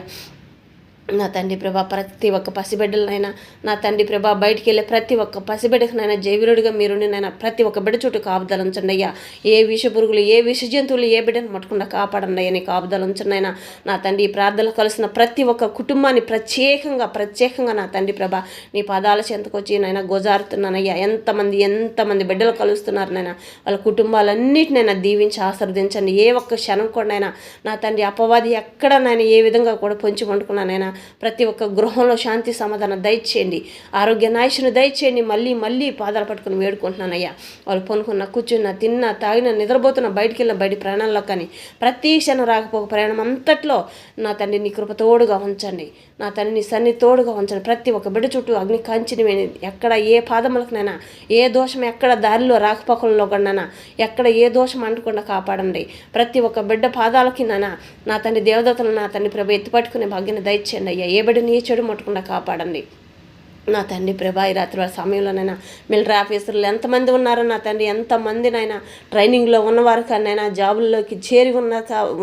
నా తండ్రి ప్రభా ప్రతి ఒక్క పసిబిడ్డలనైనా నా తండ్రి ప్రభా బయటికి వెళ్ళే ప్రతి ఒక్క పసిబిడ్డకనైనా జైవిరుడిగా మీరుండి నైనా ప్రతి ఒక్క బిడ్డ చుట్టూ కాపుదల ఉంచండి అయ్యా. ఏ విష పురుగులు ఏ విష జంతువులు ఏ బిడ్డను ముట్టకుండా కాపాడండి అయ్యా. నీ కాపుదల ఉంచండినైనా నా తండ్రి ఈ ప్రార్థనలు కలిసిన ప్రతి ఒక్క కుటుంబాన్ని ప్రత్యేకంగా నా తండ్రి ప్రభా నీ పాదాల చెంతకొచ్చి నైనా గోజారుతున్నానయ్యా. ఎంతమంది బిడ్డలు కలుస్తున్నారు నైనా వాళ్ళ కుటుంబాలన్నిటినైనా దీవించి ఆశీర్వదించండి. ఏ ఒక్క క్షణం కూడా నా తండ్రి అపవాది ఎక్కడ నైనా ఏ విధంగా కూడా పొంచి వండుకున్నానైనా ప్రతి ఒక్క గృహంలో శాంతి సమాధానం దయచేయండి, ఆరోగ్య నాయకుని దయచేయండి. మళ్ళీ పాదాలు పట్టుకుని వేడుకుంటున్నానయ్యా. వాళ్ళు పొనుకున్న కూర్చున్న తిన్న తాగిన నిద్రపోతున్న బయటికి వెళ్ళిన బయటి ప్రయాణంలో కానీ ప్రతి క్షణం రాకపోక ప్రయాణం అంతట్లో నా తండ్రి నీ కృప తోడుగా ఉంచండి. నా తండ్రి నీ సన్ని తోడుగా ఉంచండి. ప్రతి ఒక్క బిడ్డ చుట్టూ అగ్ని కాంచిని ఎక్కడ ఏ పాదములకునైనా ఏ దోషం ఎక్కడ దారిలో రాకపోకల్లో కన్నా ఎక్కడ ఏ దోషం అంటకుండా కాపాడండి. ప్రతి ఒక్క బిడ్డ పాదాలకి నా తండ్రి దేవదతలు నా తండ్రి ప్రభు ఎత్తి పట్టుకునే భాగ్యాన్ని దయచేయండి అయ్యా. ఏ బిడ్డని ఏ చెడు ముట్టకుండా కాపాడండి. నా తండ్రి ప్రభా ఈ రాత్రి వాళ్ళ సమయంలోనైనా మిలిటరీ ఆఫీసర్లు ఎంతమంది ఉన్నారో నా తండ్రి ఎంతమందినైనా ట్రైనింగ్లో ఉన్నవారు కన్నైనా జాబుల్లోకి చేరి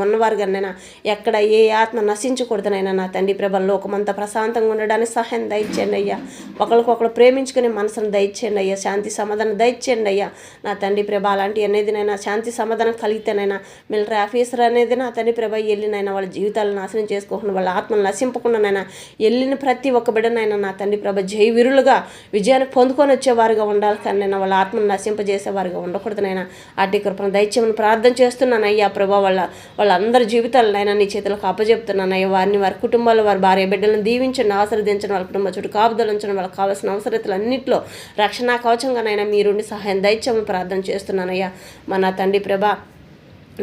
ఉన్నవారు కన్నైనా ఎక్కడ ఏ ఆత్మ నశించకూడదనైనా నా తండ్రి ప్రభ లోకమంతా ప్రశాంతంగా ఉండడానికి సహాయం దయచేయండి అయ్యా. ఒకరికొకరు ప్రేమించుకునే మనసును దయచేయండి అయ్యా. శాంతి సమాధానం దయచేయండి అయ్యా. నా తండ్రి ప్రభ అలాంటి అనేదినైనా శాంతి సమాధానం కలిగితేనైనా మిలిటరీ ఆఫీసర్ అనేది నా తండ్రి ప్రభ వెళ్ళినైనా వాళ్ళ జీవితాలను నాశనం చేసుకోకుండా వాళ్ళ ఆత్మను నశింపకుండానైనా వెళ్ళిన ప్రతి ఒక్క బిడ్డనైనా నా తండ్రి ప్రభ జయవీరులుగా విజయాన్ని పొందుకొని వచ్చేవారుగా ఉండాలి కానీ నేను వాళ్ళ ఆత్మను నశింపజేసేవారుగా ఉండకూడదునైనా అట్టి కృపను దయచేయమని ప్రార్థన చేస్తున్నాను అయ్యా. ప్రభా వాళ్ళందరి జీవితాలనైనా నీ చేతులకు అప్పచెప్తున్నాను అయ్యా. వారి కుటుంబాలు వారి భార్య బిడ్డలను దీవించండి, ఆశీర్వదించండి. వాళ్ళ కుటుంబ చుట్టూ కాపుదలు ఉంచండి. వాళ్ళకి కావాల్సిన అవసరతలు అన్నింటిలో రక్షణ కవచంగానైనా మీరుండి సహాయం దయచేయమని ప్రార్థన చేస్తున్నానయ్యా. మన తండ్రి ప్రభా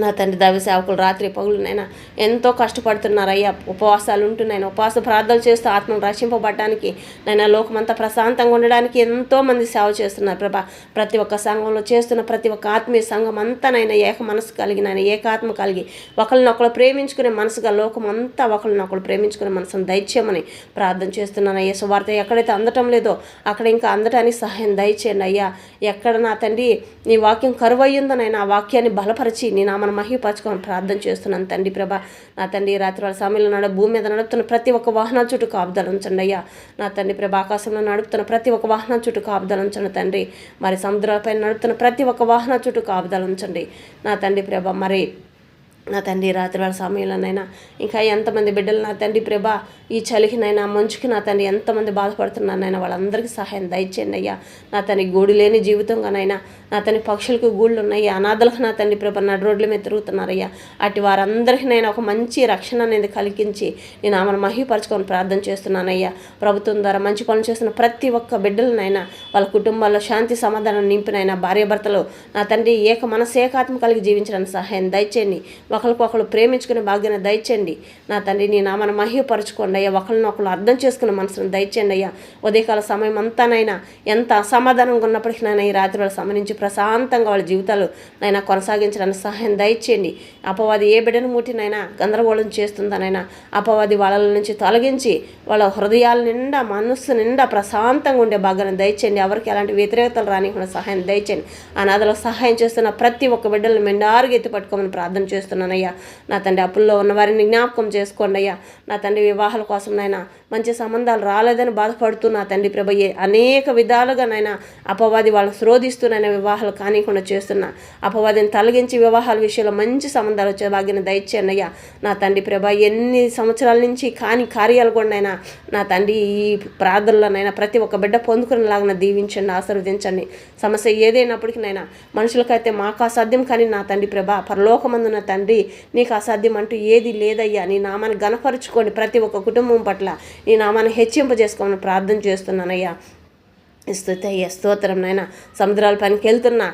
నా తండ్రి దైవ సేవకులు రాత్రి పగులునైనా ఎంతో కష్టపడుతున్నారయ్యా. ఉపవాసాలు ఉంటున్నాయి, ఉపవాస ప్రార్థనలు చేస్తూ ఆత్మను రక్షింపబడడానికి నైనా లోకమంతా ప్రశాంతంగా ఉండడానికి ఎంతోమంది సేవ చేస్తున్నారు ప్రభా. ప్రతి ఒక్క సంఘంలో చేస్తున్న ప్రతి ఒక్క ఆత్మీయ సంఘం అంతానైనా ఏక మనసు కలిగి నైనా ఏకాత్మ కలిగి ఒకరినొకరు ప్రేమించుకునే మనసుగా లోకం అంతా ఒకరినొకరు ప్రేమించుకునే మనసును దయచేయమని ప్రార్థన చేస్తున్నాను అయ్యా. సువార్త ఎక్కడైతే అందటం లేదో అక్కడ ఇంకా అందటానికి సహాయం దయచేయండి అయ్యా. ఎక్కడ నా తండ్రి నీ వాక్యం కరువయ్యిందనైనా ఆ వాక్యాన్ని బలపరిచి నీ మన మహిపరచుకొని ప్రార్థన చేస్తున్నాను తండ్రి ప్రభా. నా తండ్రి రాత్రి వాళ్ళ సమయంలో భూమి మీద నడుపుతున్న ప్రతి ఒక్క వాహనాల చుట్టూ కాపుదల ఉంచండి అయ్యా. నా తండ్రి ప్రభా ఆకాశంలో నడుపుతున్న ప్రతి ఒక్క వాహనాల చుట్టూ కాపుదల ఉంచండి తండ్రి. మరి సముద్రాలపై నడుపుతున్న ప్రతి ఒక్క వాహనాల చుట్టూ కాపుదల ఉంచండి నా తండ్రి ప్రభా. మరి నా తండ్రి రాత్రి వాళ్ళ సమయంలోనైనా ఇంకా ఎంతమంది బిడ్డలు నా తండ్రి ప్రభా ఈ చలికినైనా మంచుకి నా తండ్రి ఎంతమంది బాధపడుతున్నారనైనా వాళ్ళందరికీ సహాయం దయచేయండి అయ్యా. నా తండ్రి గూడు లేని జీవితంగానైనా నా తండ్రి పక్షులకు గూళ్ళు ఉన్నాయి, అనాథలకు నా తండ్రి ప్రభా నడు రోడ్ల మీద తిరుగుతున్నారయ్యా. అటు వారందరికీ నేను ఒక మంచి రక్షణ అనేది కలిగించి నేను ఆమెను మహిపరచుకొని ప్రార్థన చేస్తున్నానయ్యా. ప్రభుత్వం ద్వారా మంచి పనులు చేస్తున్న ప్రతి ఒక్క బిడ్డలనైనా వాళ్ళ కుటుంబాల్లో శాంతి సమాధానం నింపినైనా భార్యాభర్తలు నా తండ్రి ఏకాత్మ కలిగి జీవించడానికి సహాయం దయచేయండి. ఒకరికొకరు ప్రేమించుకునే భాగ్యాన్ని దయచేయండి నా తండ్రి. నీ నామను మహిపరచుకోండి అయ్యా. ఒకరినొకరు అర్థం చేసుకునే మనసును దయచేయండి అయ్యా. ఉదయకాల సమయం అంతానైనా ఎంత అసమాధానంగా ఉన్నప్పటికీ నైనా ఈ రాత్రి వాళ్ళ సంబంధించి ప్రశాంతంగా వాళ్ళ జీవితాలు నైనా కొనసాగించడానికి సహాయం దయచేయండి. అపవాది ఏ బిడ్డను ముట్టినైనా గందరగోళం చేస్తుందనైనా అపవాది వాళ్ళ నుంచి తొలగించి వాళ్ళ హృదయాల నిండా మనస్సు నిండా ప్రశాంతంగా ఉండే భాగ్యాన్ని దయచేయండి. ఎవరికి ఎలాంటి వ్యతిరేకతలు రానికుండా సహాయం దయచేయండి. అనాథలకు సహాయం చేస్తున్న ప్రతి ఒక్క బిడ్డలను మెండారుగా ఎత్తి పట్టుకోమని ప్రార్థన చేస్తున్నానయ్యా. నా తండ్రి అప్పుల్లో ఉన్న వారిని జ్ఞాపకం చేసుకోండి అయ్యా. నా తండ్రి వివాహాల కోసం నైనా మంచి సంబంధాలు రాలేదని బాధపడుతూ నా తండ్రి ప్రభయ్యే అనేక విధాలుగా నైనా అపవాది వాళ్ళని శోధిస్తూనైనా వివాహాలు కానికుండా చేస్తున్నా అపవాదిని తొలగించి వివాహాల విషయంలో మంచి సంబంధాలు వచ్చే భాగ్యాన్ని దయచేయండి అయ్యా. నా తండ్రి ప్రభ ఎన్ని సంవత్సరాల నుంచి కాని కార్యాలు కూడా నా తండ్రి ఈ ప్రార్థనలోనైనా ప్రతి ఒక్క బిడ్డ పొందుకునేలాగా దీవించండి, ఆశీర్వదించండి. సమస్య ఏదైనప్పటికీ నైనా మనుషులకైతే మాకు అసాధ్యం కానీ నా తండ్రి ప్రభ పరలోకమందున తండ్రి నీకు అసాధ్యం అంటూ ఏది లేదయ్యా. నీ నామాన్ని గణపరుచుకోండి. ప్రతి ఒక్క కుటుంబం పట్ల నీ నామాన్ని హెచ్చింపజేసుకోమని ప్రార్థన చేస్తున్నానయ్యా. స్తుతి అయ్యా, స్తోత్రం నైనా. సముద్రాల పనికి వెళ్తున్నా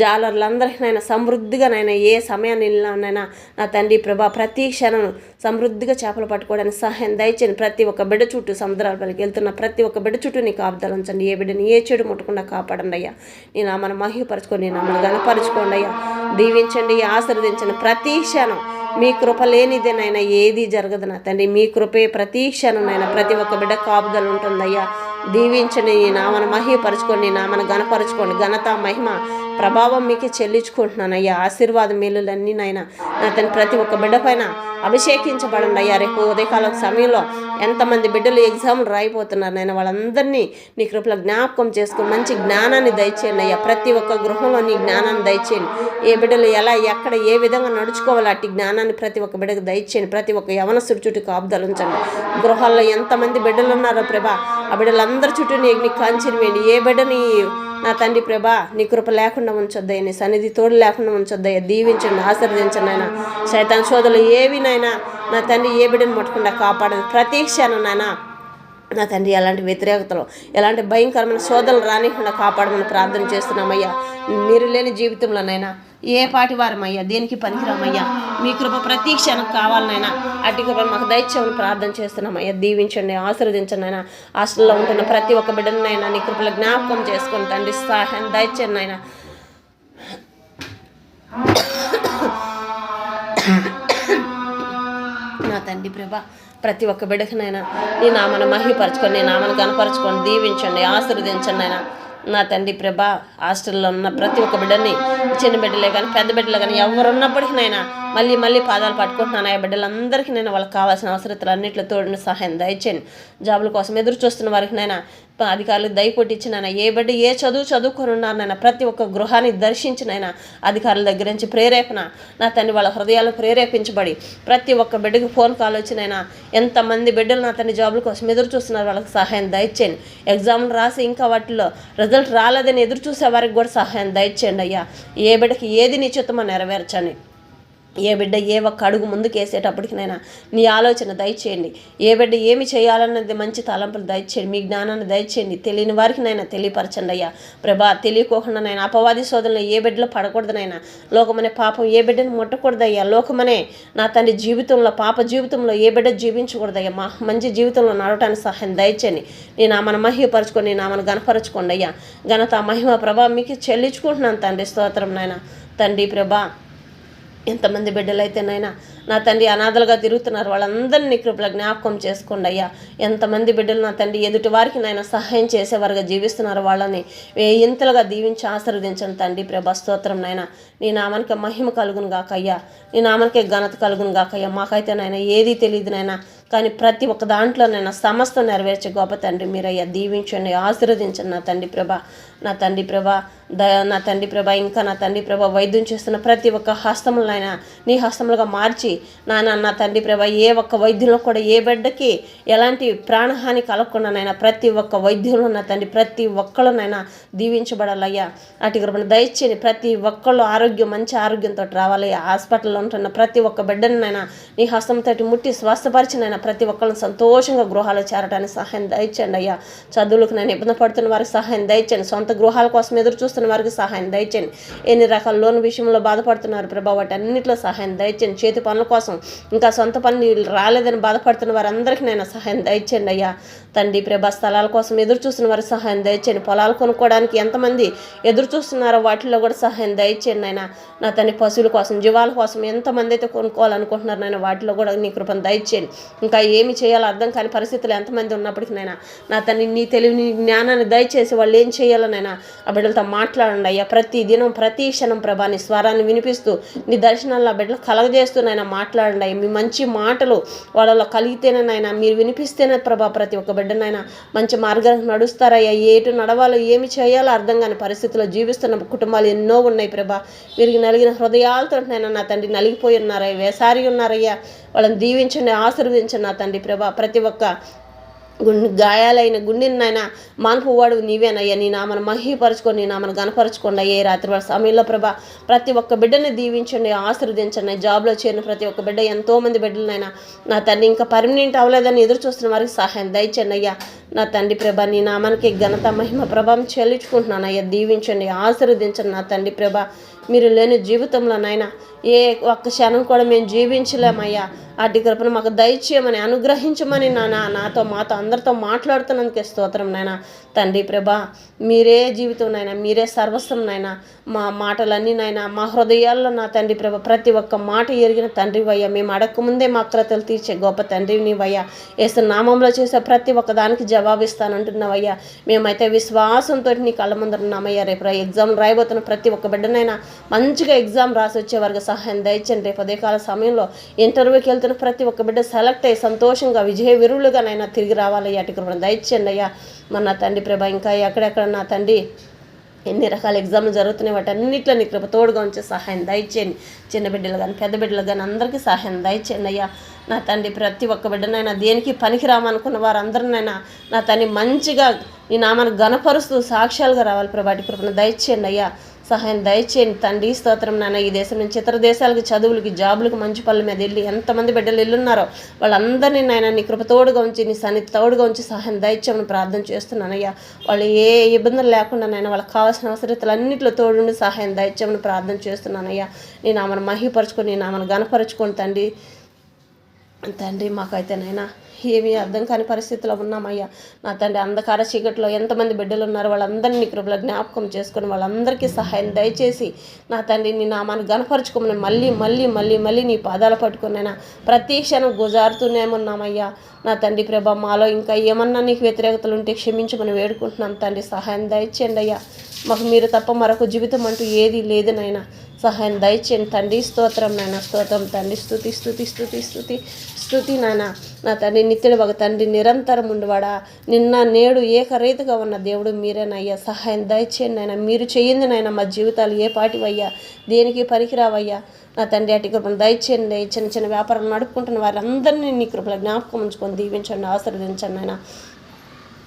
జాలర్లందరికీ సమృద్ధిగా ఏ సమయాన్ని వెళ్ళినానైనా నా తండ్రి ప్రభా ప్రతి క్షణం సమృద్ధిగా చేపలు పట్టుకోవడానికి సహాయం దయచేయండి. ప్రతి ఒక్క బిడ్డ చుట్టూ సముద్రాల పనికి వెళ్తున్న ప్రతి ఒక్క బిడ్డ చుట్టూ నీ కాపుదలు ఉంచండి. ఏ బిడ్డని ఏ చెడు ముట్టకుండా కాపాడండి అయ్యా. నీ నామను మహిమపరచుకోండి, నీ నామను గణపరచుకోండి అయ్యా. దీవించండి, ఆశీర్వదించండి. ప్రతి క్షణం మీ కృప లేనిదేనైనా ఏది జరగదు నా తండ్రి. మీ కృపే ప్రతి క్షణంనైనా ప్రతి ఒక్క బిడ్డ కాపుదలు ఉంటుందయ్యా. దీవించండి, నీ నామను మహిమపరచుకోండి, నీ నామను గణపరచుకోండి. ఘనత మహిమ ప్రభావం మీకే చెల్లించుకుంటున్నాను అయ్యా. ఆశీర్వాద మేలులన్నీ నైనా నా తండ్రి ప్రతి ఒక్క బిడ్డ పైన అభిషేకించబడండి అయ్యా. రేపు ఉదయకాలం సమయంలో ఎంతమంది బిడ్డలు ఎగ్జామ్లు రాయిపోతున్నారు నేను వాళ్ళందరినీ నీ కృపలో జ్ఞాపకం చేసుకుని మంచి జ్ఞానాన్ని దయచేయండి అయ్యా. ప్రతి ఒక్క గృహంలో నీ జ్ఞానాన్ని దయచేయండి. ఏ బిడ్డలు ఎలా ఎక్కడ ఏ విధంగా నడుచుకోవాలి అట్టి జ్ఞానాన్ని ప్రతి ఒక్క బిడ్డకు దయచేయండి. ప్రతి ఒక్క యవనస్తుడి చుట్టూ కాపుదలు ఉంచండి. గృహాల్లో ఎంతమంది బిడ్డలు ఉన్నారో ప్రభా, ఆ బిడ్డలందరి చుట్టూ నీకు కాంచెని వేయండి. ఏ బిడ్డని నా తండ్రి ప్రభా నీ కృప లేకుండా ఉంచొద్దయ్య, నీ సన్నిధి తోడు లేకుండా ఉంచొద్దయ్య. దీవించండి, ఆశీర్వదించండి ఆయన. శైతాన్ శోధనలు ఏవినైనా నా తండ్రి ఏ బిడ్డను ముట్టకుండా కాపాడండి. ప్రతి క్షణం నాయన నా తండ్రి ఎలాంటి వ్యతిరేకతలు ఎలాంటి భయంకరమైన శోధనలు రానికుండా కాపాడమని ప్రార్థన చేస్తున్నామయ్యా. మీరు లేని జీవితంలోనైనా ఏ పాటి వారమయ్యా, దేనికి పనికిరామయ్యా. మీ కృప ప్రతి క్షణం కావాలనైనా అట్టి కృప మాకు దయచేయమని ప్రార్థన చేస్తున్నామయ్యా. దీవించండి, ఆశీర్వదించండి ఆయన. హాస్టల్లో ఉంటున్న ప్రతి ఒక్క బిడ్డనైనా నీ కృపలో జ్ఞాపకం చేసుకుని తండ్రి సహాయం దయచేయండి ఆయన. నా తండ్రి ప్రభా ప్రతి ఒక్క బిడ్డకినైనా నీ నామను మహిమపరచుకొని నీ నామను కనపరచుకొని దీవించండి, ఆశీర్వదించండి ఆయన. నా తండ్రి ప్రభా హాస్టల్లో ఉన్న ప్రతి ఒక్క బిడ్డని, చిన్న బిడ్డలే కానీ పెద్ద బిడ్డలే కానీ ఎవరున్నప్పటికీ నైనా మళ్ళీ పాదాలు పట్టుకుంటున్నాను. ఆ బిడ్డలందరికీ నేను వాళ్ళకి కావాల్సిన అవసరతలు అన్నింటిలో తోడిన సహాయం దయచేయండి. జాబుల కోసం ఎదురు చూస్తున్న వారికి నైనా అధికారులకు దయపొట్టించినైనా ఏ బిడ్డ ఏ చదువుకొని ఉన్నారనైనా ప్రతి ఒక్క గృహాన్ని దర్శించినైనా అధికారుల దగ్గర నుంచి ప్రేరేపణ నా తండ్రి వాళ్ళ హృదయాలు ప్రేరేపించబడి ప్రతి ఒక్క బిడ్డకి ఫోన్ కాల్ వచ్చినైనా ఎంతమంది బిడ్డలు నా తండ్రి జాబుల కోసం ఎదురు చూస్తున్నారు వాళ్ళకి సహాయం దయచేయండి. ఎగ్జామ్లు రాసి ఇంకా వాటిలో రిజల్ట్ రాలేదని ఎదురు చూసే వారికి కూడా సహాయం దయచేయండి అయ్యా. ఏ బిడ్డకి ఏది నిశ్చితమో నెరవేర్చండి. ఏ బిడ్డ ఏ ఒక్క అడుగు ముందుకు వేసేటప్పటికినైనా నీ ఆలోచన దయచేయండి. ఏ బిడ్డ ఏమి చేయాలన్నది మంచి తలంపులు దయచేయండి. మీ జ్ఞానాన్ని దయచేయండి. తెలియని వారికి నైనా తెలియపరచండి అయ్యా. ప్రభా తెలియకోకుండా నైనా అపవాది శోధనలో ఏ బిడ్డలో పడకూడదనైనా, లోకమనే పాపం ఏ బిడ్డను ముట్టకూడదయ్యా. లోకమనే నా తండ్రి జీవితంలో పాప జీవితంలో ఏ బిడ్డ జీవించకూడదయ్యా. మంచి జీవితంలో నడవటానికి సహాయం దయచేయండి. నీ నామను మహిమపరచుకొని నీ నామను గణపరచుకోండి అయ్యా. ఘనత మహిమ ప్రభా మీకు చెల్లించుకుంటున్నాను తండ్రి. స్తోత్రం నాయన. తండ్రి ప్రభా ఎంతమంది బిడ్డలైతేనైనా నా తండ్రి అనాథలుగా తిరుగుతున్నారు వాళ్ళందరినీ కృపల జ్ఞాపకం చేసుకోండి అయ్యా. ఎంతమంది బిడ్డలు నా తండ్రి ఎదుటి వారికి నాయన సహాయం చేసేవారుగా జీవిస్తున్నారు వాళ్ళని ఇంతలుగా దీవించి ఆశీర్వదించండి తండ్రి ప్రభా. స్తోత్రం నాయన. నీ నామానికి మహిమ కలుగును గాకయ్యా. నీ నామానికి ఘనత కలుగును గాకయ్యా. మాకైతే నాయన ఏదీ తెలియదు నాయన, కానీ ప్రతి ఒక్క దాంట్లోనైనా సమస్తం నెరవేర్చే గొప్ప తండ్రి మీరయ్యా. దీవించండి, ఆశీర్వదించండి నా తండ్రి ప్రభా. నా తండ్రి ప్రభా నా తండ్రి ప్రభా ఇంకా నా తండ్రి ప్రభా వైద్యం చేస్తున్న ప్రతి ఒక్క హస్తములైనా నీ హస్తములుగా మార్చి నా తండ్రి ప్రభా ఏ ఒక్క వైద్యంలో కూడా ఏ బిడ్డకి ఎలాంటి ప్రాణహాని కలగకుండానైనా ప్రతి ఒక్క వైద్యంలో నా తండ్రి ప్రతి ఒక్కళ్ళనైనా దీవించబడాలయ్యా. అటు కృపను దయచేయండి. ప్రతి ఒక్కళ్ళు ఆరోగ్యం మంచి ఆరోగ్యంతో రావాలయ్యా. హాస్పిటల్లో ఉంటున్న ప్రతి ఒక్క బిడ్డనైనా నీ హస్తంతో ముట్టి స్వస్థపరిచినైనా ప్రతి ఒక్కళ్ళని సంతోషంగా గృహాలు చేరడానికి సహాయం దయచేయండి అయ్యా. చదువులకు నేను ఇబ్బంది పడుతున్న వారికి సహాయం దయచేయండి. సొంత గృహాల కోసం ఎదురు చూస్తున్న వారికి సహాయం దయచేయండి. ఎన్ని రకాల లోన్ విషయంలో బాధపడుతున్నారు ప్రభా వాటి అన్నింటిలో సహాయం దయచేయండి. చేతి పనుల కోసం ఇంకా సొంత పనులు రాలేదని బాధపడుతున్న వారందరికీ నేను సహాయం దయచేయండి అయ్యా. తండ్రి ప్రభా స్థలాల కోసం ఎదురు చూస్తున్న వారికి సహాయం దయచేయండి. పొలాలు కొనుక్కోవడానికి ఎంతమంది ఎదురు చూస్తున్నారో వాటిల్లో కూడా సహాయం దయచేయండి అయినా. నా తండ్రి పశువుల కోసం జీవాల కోసం ఎంతమంది అయితే కొనుక్కోవాలనుకుంటున్నారు నాయన వాటిలో కూడా నీ కృపను దయచేయండి. ఇంకా ఏమి చేయాలో అర్థం కాని పరిస్థితులు ఎంతమంది ఉన్నప్పటికీ నైనా నా తండ్రి నీ తెలివిని జ్ఞానాన్ని దయచేసి వాళ్ళు ఏం చేయాలనైనా ఆ బిడ్డలతో మాట్లాడండి అయ్యా. ప్రతి దినం ప్రతి క్షణం ప్రభా నీ స్వరాన్ని వినిపిస్తూ నీ దర్శనాల్లో ఆ బిడ్డలు కలగజేస్తూ నైనా మాట్లాడండి అయ్యా. మీ మంచి మాటలు వాళ్ళలో కలిగితేనేనైనా మీరు వినిపిస్తేనే ప్రభా ప్రతి ఒక్క బిడ్డనైనా మంచి మార్గానికి నడుస్తారయ్యా. ఏటు నడవాలో ఏమి చేయాలో అర్థం కాని పరిస్థితుల్లో జీవిస్తున్న కుటుంబాలు ఎన్నో ఉన్నాయి ప్రభా. వీరికి నలిగిన హృదయాలతో నైనా నా తండ్రి నలిగిపోయి ఉన్నారయ్యా, వేసారి ఉన్నారయ్యా. వాళ్ళని దీవించండి, ఆశీర్వదించండి నా తండ్రి ప్రభా. ప్రతి ఒక్క గాయాలైన గుండెనైనా మాన్పువాడు నీవేనయ్యా. నీ నామను మహిమపరచుకొని నీ నామను గణపరచుకోండి అయ్యే రాత్రి వాళ్ళ సమయంలో ప్రభా. ప్రతి ఒక్క బిడ్డని దీవించండి, ఆశీర్వదించండి. జాబ్లో చేరిన ప్రతి ఒక్క బిడ్డ ఎంతోమంది బిడ్డలనైనా నా తండ్రి ఇంకా పర్మనెంట్ అవ్వలేదని ఎదురు చూస్తున్న వారికి సహాయం దయచండి అయ్యా. నా తండ్రి ప్రభా నీ నామానికి ఘనత మహిమ ప్రభావం చెల్లించుకుంటున్నాను అయ్యా. దీవించండి, ఆశీర్వదించండి నా తండ్రి ప్రభా. మీరు లేని జీవితంలోనైనా ఏ ఒక్క క్షణం కూడా మేము జీవించలేమయ్యా. అటు కృపను మాకు దయచేయమని అనుగ్రహించమని నాతో మాతో అందరితో మాట్లాడుతున్నందుకే స్తోత్రం నాయన. తండ్రి ప్రభా మీరే జీవితం నాయన, మీరే సర్వస్వం నాయన. మా మాటలన్నీ నాయన మా హృదయాల్లో నా తండ్రి ప్రభా ప్రతి ఒక్క మాట ఎరిగిన తండ్రివయ్యా. మేము అడగకముందే మా క్రతలు తీర్చే గొప్ప తండ్రినివయ్యా. యేసు నామంలో చేసే ప్రతి ఒక్క దానికి జవాబిస్తానంటున్నావయ్యా. మేమైతే విశ్వాసంతో నీ కళ్ళ ముందరున్నామయ్యా. రేపు ఎగ్జామ్ రాయబోతున్న ప్రతి ఒక్క బిడ్డనైనా మంచిగా ఎగ్జామ్ రాసి వచ్చే వారికి సహాయం దయచండి. రేపు ఉదయకాల సమయంలో ఇంటర్వ్యూకి వెళ్తున్న ప్రతి ఒక్క బిడ్డ సెలెక్ట్ అయ్యి సంతోషంగా విజయ వీరులుగా నైనా తిరిగి రావాలయ్యా. అటు కృపను దయచండి అయ్యా. మన నా తండ్రి ప్రభ ఇంకా ఎక్కడెక్కడ నా తండ్రి ఎన్ని రకాల ఎగ్జామ్లు జరుగుతున్నాయి, వాటన్నిటిలో నీ కృప తోడుగా ఉంచే సహాయం దయచేయండి. చిన్న బిడ్డలు కానీ పెద్ద బిడ్డలు కానీ అందరికీ సహాయం దయచేయండి అయ్యా. నా తండ్రి ప్రతి ఒక్క బిడ్డనైనా దేనికి పనికిరామనుకున్న వారందరినైనా నా తండ్రి మంచిగా నీ నామాన్ని ఘనపరుస్తూ సాక్ష్యాలుగా రావాలి ప్రభా. అటు కృపను దయచేయండి అయ్యా. సహాయం దయచేయండి తండ్రి. స్తోత్రం నాన్న. ఈ దేశం నుంచి ఇతర దేశాలకి చదువులకి జాబులకి మంచి పనుల మీద వెళ్ళి ఎంతమంది బిడ్డలు వెళ్ళున్నారో వాళ్ళందరినీ నాయన నీ కృప తోడుగా ఉంచి నీ సన్నిధి తోడుగా ఉంచి సహాయం దయచేయమని ప్రార్థన చేస్తున్నానయ్యా. వాళ్ళు ఏ ఇబ్బందులు లేకుండా నాయన వాళ్ళకి కావాల్సిన అవసరతలన్నింటిలో తోడుండి సహాయం దయచేయమని ప్రార్థన చేస్తున్నానయ్యా. నీ నామను మహిపరుచుకొని నీ నామను ఘనపరుచుకొని తండ్రి మాకైతే నైనా ఏమీ అర్థం కాని పరిస్థితిలో ఉన్నామయ్యా. నా తండ్రి అంధకార చీకట్లో ఎంతమంది బిడ్డలు ఉన్నారో వాళ్ళందరినీ కృపలో జ్ఞాపకం చేసుకొని వాళ్ళందరికీ సహాయం దయచేసి నా తండ్రి నీ నామాన్ని గనపరుచుకోమని మళ్ళీ నీ పాదాలు పట్టుకునైనా ప్రతి క్షణం గుజారుతూనేమున్నామయ్యా. నా తండ్రి ప్రభ మాలో ఇంకా ఏమన్నా నీకు వ్యతిరేకతలు ఉంటే క్షమించమని వేడుకుంటున్నాం తండ్రి. సహాయం దయచేయండి అయ్యా. మాకు మీరు తప్ప మరొక జీవితం అంటూ ఏది లేదు నాయనా. సహాయం దయచేయండి తండ్రి. స్తోత్రం నాయన. స్తోత్రం తండ్రి. స్తుతి నాయన. నా తండ్రి నిత్యుడు ఒక తండ్రి నిరంతరం ఉండవాడా నిన్న నేడు ఏకరీతిగా ఉన్న దేవుడు మీరేనయ్యా. సహాయం దయచేయండి నాయన. మీరు చేయింది నాయన మా జీవితాలు ఏ పాటివయ్యా, దేనికి పనికిరావయ్యా. నా తండ్రి అటు కృపను దయచేయండి. చిన్న చిన్న వ్యాపారం నడుపుకుంటున్న వారందరినీ నీ కృపలో జ్ఞాపకం ఉంచుకొని దీవించండి, ఆశీర్వదించండి నాయన.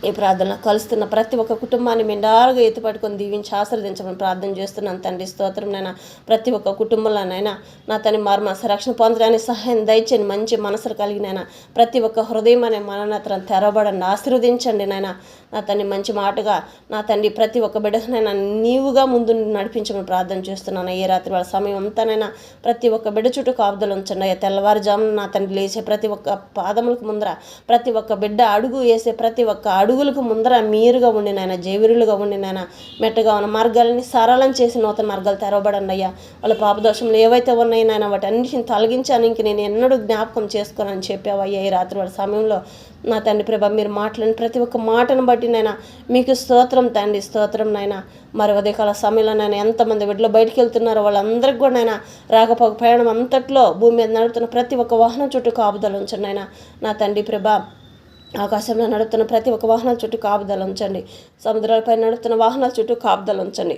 ఈ ప్రార్థన కలుస్తున్న ప్రతి ఒక్క కుటుంబాన్ని మెండారుగా ఎత్తుపట్టుకొని దీవించి ఆశీర్వదించమని ప్రార్థన చేస్తున్నాను తండ్రి. స్తోత్రం నాయన. ప్రతి ఒక్క కుటుంబంలోనైనా నా తన మారుమనస రక్షణ పొందడానికి సహాయం దయచేయండి. మంచి మనసులు కలిగినైనా ప్రతి ఒక్క హృదయం అనే మననత్రం తెరవబడండి, ఆశీర్వదించండి నాయన. నా తండ్రి మంచి మాటగా నా తండ్రి ప్రతి ఒక్క బిడ్డనైనా నీవుగా ముందు నడిపించమని ప్రార్థన చేస్తున్నాను. ఏ రాత్రి వాళ్ళ సమయం అంతానైనా ప్రతి ఒక్క బిడ్డ చుట్టూ కాపుదలు ఉంచండి అయ్యా. తెల్లవారుజామున నా తండ్రి లేచే ప్రతి ఒక్క పాదములకు ముందర ప్రతి ఒక్క బిడ్డ అడుగు వేసే ప్రతి ఒక్క అడుగులకు ముందర మీరుగా ఉండి నాయన, జయవీరులుగా ఉండి నాయన, మెట్టగా ఉన్న మార్గాలని సరళం చేసి నూతన మార్గాలు తెరవబడండి అయ్యా. వాళ్ళ పాపదోషంలో ఏవైతే ఉన్నాయో నాయన వాటి అన్నింటిని తొలగించాను. ఇంక నేను ఎన్నడూ జ్ఞాపకం చేసుకోనని చెప్పావయ్యా. ఈ రాత్రి వాళ్ళ సమయంలో నా తండ్రి ప్రభ మీరు మాట్లాడిన ప్రతి ఒక్క మాటను బట్టి నైనా మీకు స్తోత్రం తండ్రి. స్తోత్రం నాయన. మరి ఉదయకాల సమయంలో నేను ఎంతమంది బిడ్డలు బయటికి వెళ్తున్నారో వాళ్ళందరికీ కూడా నైనా రాకపోక ప్రయాణం అంతట్లో భూమి మీద నడుపుతున్న ప్రతి ఒక్క వాహనం చుట్టూ కాపుదలు ఉంచండి నాయన. నా తండ్రి ప్రభ ఆకాశంలో నడుపుతున్న ప్రతి ఒక్క వాహనాల చుట్టూ కాపుదలు ఉంచండి. సముద్రాలపై నడుపుతున్న వాహనాల చుట్టూ కాపుదలు ఉంచండి.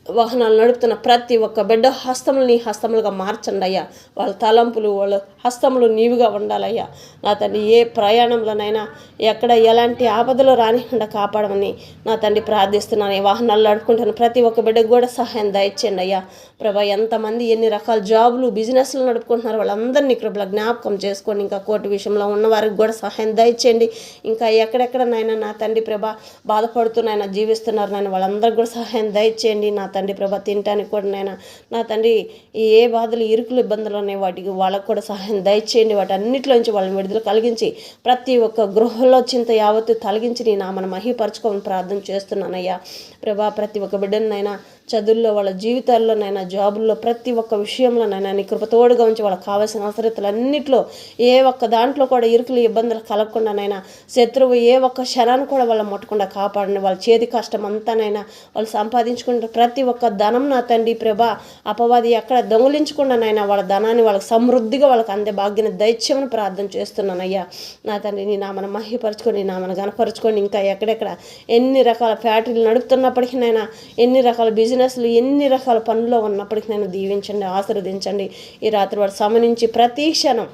వాహనాలు నడుపుతున్న ప్రతి ఒక్క బిడ్డ హస్తములు నీ హస్తములుగా మార్చండి అయ్యా. వాళ్ళ తలంపులు వాళ్ళ హస్తములు నీవుగా ఉండాలయ్యా. నా తండ్రి ఏ ప్రయాణంలోనైనా ఎక్కడ ఎలాంటి ఆపదలు రానికుండా కాపాడమని నా తండ్రి ప్రార్థిస్తున్నాను. ఈ వాహనాలు నడుపుకుంటున్న ప్రతి ఒక్క బిడ్డకు కూడా సహాయం దయచేయండి అయ్యా. ప్రభా ఎంతమంది ఎన్ని రకాల జాబులు బిజినెస్లు నడుపుకుంటున్నారు వాళ్ళందరినీ కృపల జ్ఞాపకం చేసుకోండి. ఇంకా కోర్టు విషయంలో ఉన్న వారికి కూడా సహాయం దయచేయండి. ఇంకా ఎక్కడెక్కడ నాయన నా తండ్రి ప్రభా బాధపడుతూ నాయన జీవిస్తున్నారు నాయన వాళ్ళందరికీ కూడా సహాయం దయచేయండి. నా తండ్రి ప్రభా తినటానికి కూడా నాయన నా తండ్రి ఏ బాధలు ఇరుకులు ఇబ్బందులు ఉన్నాయి వాటికి వాళ్ళకు కూడా సహాయం దయచేయండి. వాటి అన్నింటిలోంచి వాళ్ళని విడుదల కలిగించి ప్రతి ఒక్క గృహంలో చింత యావత్తు తొలగించి నీ నామను మహిపరచుకోమని ప్రార్థన చేస్తున్నానయ్యా. ప్రభా ప్రతి ఒక్క బిడ్డనైనా చదువుల్లో వాళ్ళ జీవితాల్లోనైనా జాబుల్లో ప్రతి ఒక్క విషయంలోనైనా నీ కృప తోడుగా ఉంచి వాళ్ళకి కావాల్సిన అవసరతలన్నింటిలో ఏ ఒక్క దాంట్లో కూడా ఇరుకులు ఇబ్బందులు కలగకుండానైనా శత్రువు ఏ ఒక్క క్షణాన్ని కూడా వాళ్ళ ముట్టకుండా కాపాడండి. వాళ్ళ చేతి కష్టం అంతానైనా వాళ్ళు సంపాదించుకుంటే ప్రతి ఒక్క ధనం నా తండ్రి ప్రభా అపవాది ఎక్కడ దొంగిలించకుండానైనా వాళ్ళ ధనాన్ని వాళ్ళకి సమృద్ధిగా వాళ్ళకి అందే భాగ్యాన్ని దైత్యమని ప్రార్థన చేస్తున్నానయ్యా. నా తండ్రి నీ నామను మహిపరచుకొని నీ నామను గనపరచుకొని ఇంకా ఎక్కడెక్కడ ఎన్ని రకాల ఫ్యాక్టరీలు నడుపుతున్నప్పటికీనైనా ఎన్ని రకాల బిజినెస్లు ఎన్ని రకాల పనుల్లో ఉన్నప్పటికీ నేను దీవించండి, ఆశీర్వదించండి. ఈ రాత్రి వాడు సమనించి ప్రతి క్షణం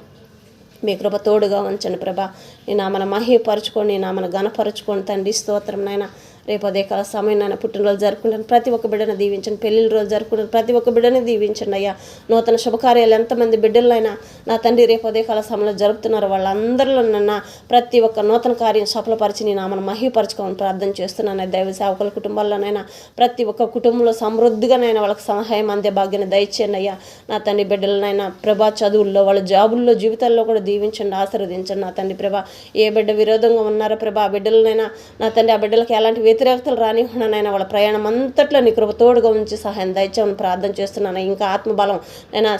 మీ కృప తోడుగా ఉంచండి ప్రభా. నీ నామను మహిపరచుకొని నీ నామను గనపరచుకొని తండ్రి. స్తోత్రం నాయన. రేపు ఉదయకాల సమయం నాయన పుట్టినరోజు జరుపుకుంటాను ప్రతి ఒక్క బిడ్డను దీవించండి. పెళ్లిళ్ళ రోజు జరుపుకుంటాను ప్రతి ఒక్క బిడ్డని దీవించండి అయ్యా. నూతన శుభకార్యాలు ఎంతమంది బిడ్డలైనా నా తండ్రి రేపు ఉదయకాల సమయంలో జరుపుతున్నారు వాళ్ళందరిలో నన్న ప్రతి ఒక్క నూతన కార్యం సఫలపరిచి నీ నామను మహిపరచుకోమని ప్రార్థన చేస్తున్నాను. దైవ సేవకుల కుటుంబాల్లోనైనా ప్రతి ఒక్క కుటుంబంలో సమృద్ధిగానైనా వాళ్ళకి సహాయం అందే భాగ్యాన్ని దయచేయండి అయ్యా. నా తండ్రి బిడ్డలనైనా ప్రభా చదువుల్లో వాళ్ళ జాబుల్లో జీవితాల్లో కూడా దీవించండి, ఆశీర్వదించండి. నా తండ్రి ప్రభా ఏ బిడ్డ విరోధంగా ఉన్నారో ప్రభా ఆ బిడ్డలనైనా నా తండ్రి ఆ బిడ్డలకి ఎలాంటి వ్యతిరేకతలు రానివ్వకుండా నాయన వాళ్ళ ప్రయాణం అంతట్లో నీ కృప తోడుగా ఉంచి సహాయం దయచేయమని ప్రార్థన చేస్తున్నాను. ఇంకా ఆత్మబలం నేను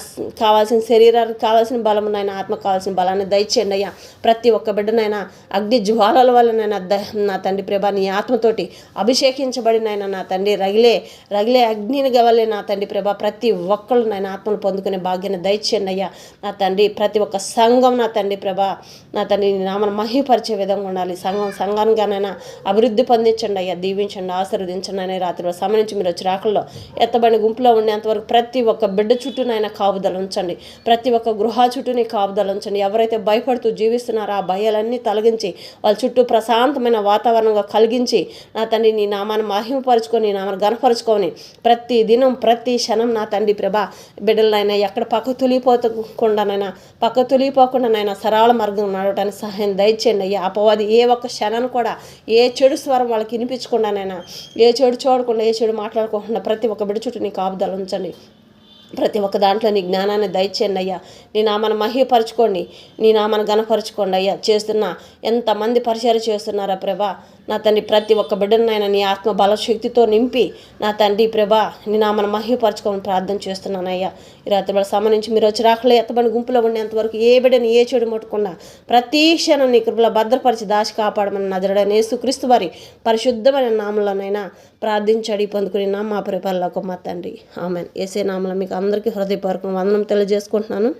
కావాల్సిన శరీరానికి కావాల్సిన బలం నాయన, ఆత్మ కావాల్సిన బలాన్ని దయచేయండి అయ్యా. ప్రతి ఒక్క బిడ్డనైనా అగ్ని జ్వాలల వల్ల నా తండ్రి ప్రభా నీ ఆత్మతోటి అభిషేకించబడినైనా నా తండ్రి రగిలే అగ్నిని గవలే నా తండ్రి ప్రభా ప్రతి ఒక్కళ్ళు నాయన ఆత్మలు పొందుకునే భాగ్యాన్ని దయచేయండి అయ్యా. నా తండ్రి ప్రతి ఒక్క సంఘం నా తండ్రి ప్రభా నా తండ్రి నీ నామను మహిమపరిచే విధంగా ఉండాలి. సంఘానిగానైనా అభివృద్ధి పొందించండి అయ్యా. దీవించండి, ఆశీర్వదించండి అనే రాత్రిలో సమయం నుంచి మీరు వచ్చి రాకల్లో ఎత్తబడిన గుంపులో ఉండేంతవరకు ప్రతి ఒక్క బిడ్డ చుట్టూనైనా కాపుదల ఉంచండి. ప్రతి ఒక్క గృహ చుట్టూని కాపుదల ఉంచండి. ఎవరైతే భయపడుతూ జీవిస్తున్నారో ఆ భయాలన్నీ తొలగించి వాళ్ళ చుట్టూ ప్రశాంతమైన వాతావరణంగా కలిగించి నా తండ్రి నీ నామాన్ని మహిమపరుచుకొని నీ నామాన్ని గనపరుచుకొని ప్రతి దినం ప్రతి క్షణం నా తండ్రి ప్రభా బిడ్డలైనా ఎక్కడ పక్క తొలిపోకుండానైనా సరళ మార్గం నడవడానికి సహాయం దయచేయండి అయ్యా. అపవాది ఏ ఒక్క క్షణాన్ని కూడా ఏ చెడు స్వరం వాళ్ళకి వినిపించకుండానైనా ఏ చెడు చూడకుండా ఏ చెడు మాట్లాడుకోకుండా ప్రతి ఒక్క బిడ్డ చుట్టూ నీ కాపుదల ఉంచండి. ప్రతి ఒక్క దాంట్లో నీ జ్ఞానాన్ని దయచేయండి అయ్యా. నీ నామాన్ని మహిమపరచుకోండి, నీ నామాన్ని గణపరచుకోండి అయ్యా. ఎంతమంది పరిచయం చేస్తున్నారా ప్రభా నా తండ్రి ప్రతి ఒక్క బిడ్డనైనా నీ ఆత్మ బల శక్తితో నింపి నా తండ్రి ప్రభా నీ నామాన్ని మహిమపరచుకోమని ప్రార్థన చేస్తున్నాను అయ్యా. ఈ రాత్రి వాళ్ళ సమయం నుంచి మీరు వచ్చి రాకలే ఎత్తబడి గుంపులో ఉండేంతవరకు ఏ బిడ్డని ఏ చెడు ముట్టకుండా ప్రతి క్షణం నీ కృపలో భద్రపరిచి దాచి కాపాడమని నజరుడైన యేసుక్రీస్తు వారి పరిశుద్ధమైన నామంలోనైనా ప్రార్థించడి పొందుకుని మా పరిపాలనకు మా తండ్రి ఆమెన్. యేసే నామంలో మీకు అందరికీ హృదయపూర్వక వందనం తెలియజేసుకుంటున్నాను.